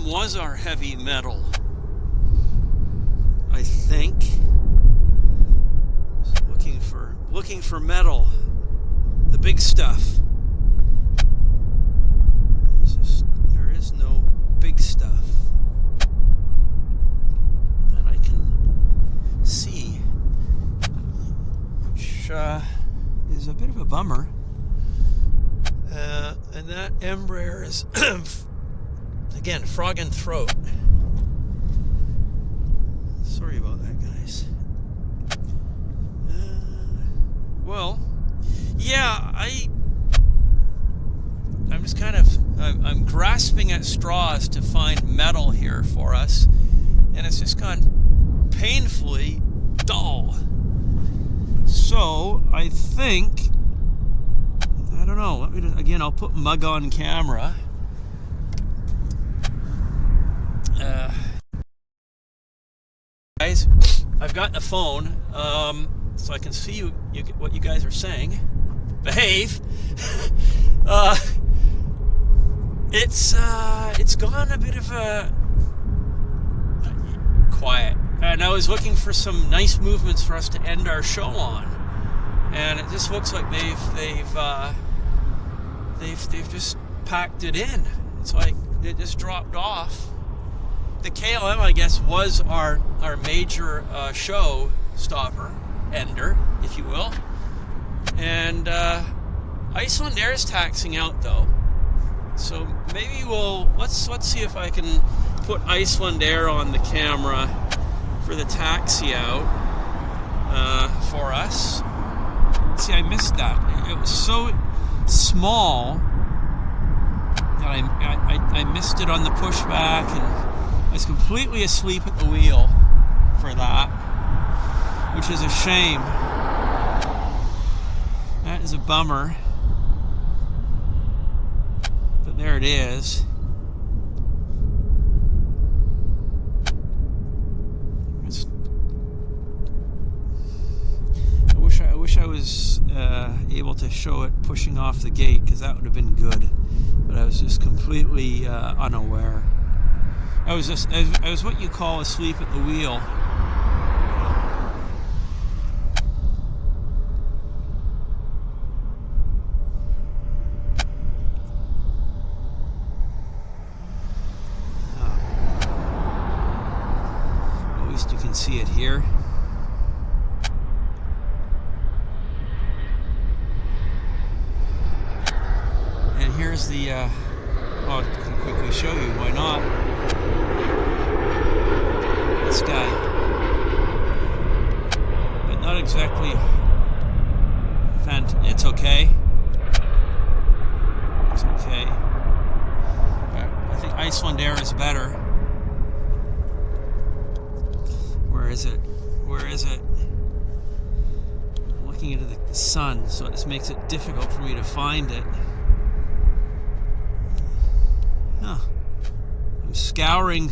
Was our heavy metal, I think. Looking for metal, the big stuff. There is no big stuff that I can see, which is a bit of a bummer. And that Embraer is again, frog and throat. Sorry about that, guys. Well, yeah, I'm just kind of, I'm grasping at straws to find metal here for us, and it's just gone painfully dull. So, I think, I don't know, let me just, again, I'll put mug on camera. Guys, I've got the phone, so I can see what you guys are saying. Behave. It's gone a bit of a quiet, and I was looking for some nice movements for us to end our show on, and it just looks like they've just packed it in. It's like it just dropped off. The KLM, I guess, was our major show stopper, ender, if you will, and Iceland Air is taxiing out though. So maybe let's see if I can put Iceland Air on the camera for the taxi out for us. See, I missed that. It was so small that I missed it on the pushback, and I was completely asleep at the wheel for that, which is a shame. That is a bummer. There it is. I wish I was able to show it pushing off the gate, because that would have been good. But I was just completely unaware. I was what you call asleep at the wheel. See it here. And here's the I can quickly show you, why not? This guy. But not exactly it's okay. It's okay. But I think Iceland Air is better. Where is it? I'm looking into the sun, so this makes it difficult for me to find it. Huh. I'm scouring.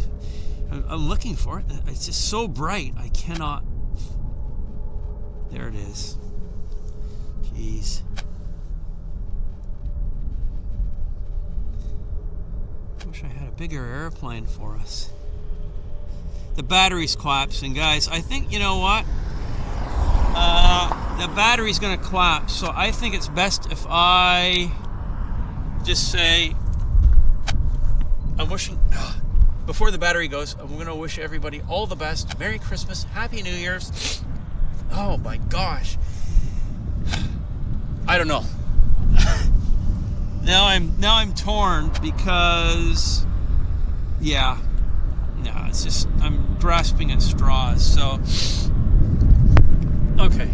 I'm looking for it. It's just so bright. I cannot. There it is. Jeez. Wish I had a bigger airplane for us. The battery's collapsing, guys. I think, you know what? The battery's going to collapse, so I think it's best if I just say, I'm wishing, before the battery goes, I'm going to wish everybody all the best. Merry Christmas, Happy New Year's. Oh my gosh. I don't know. Now I'm torn because, yeah. No, it's just, I'm grasping at straws, so, okay.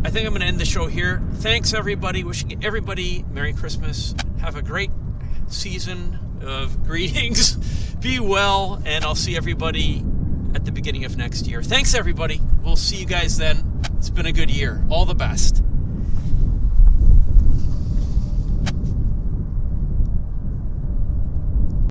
I think I'm going to end the show here. Thanks, everybody. Wishing everybody Merry Christmas. Have a great season of greetings. Be well, and I'll see everybody at the beginning of next year. Thanks, everybody. We'll see you guys then. It's been a good year. All the best.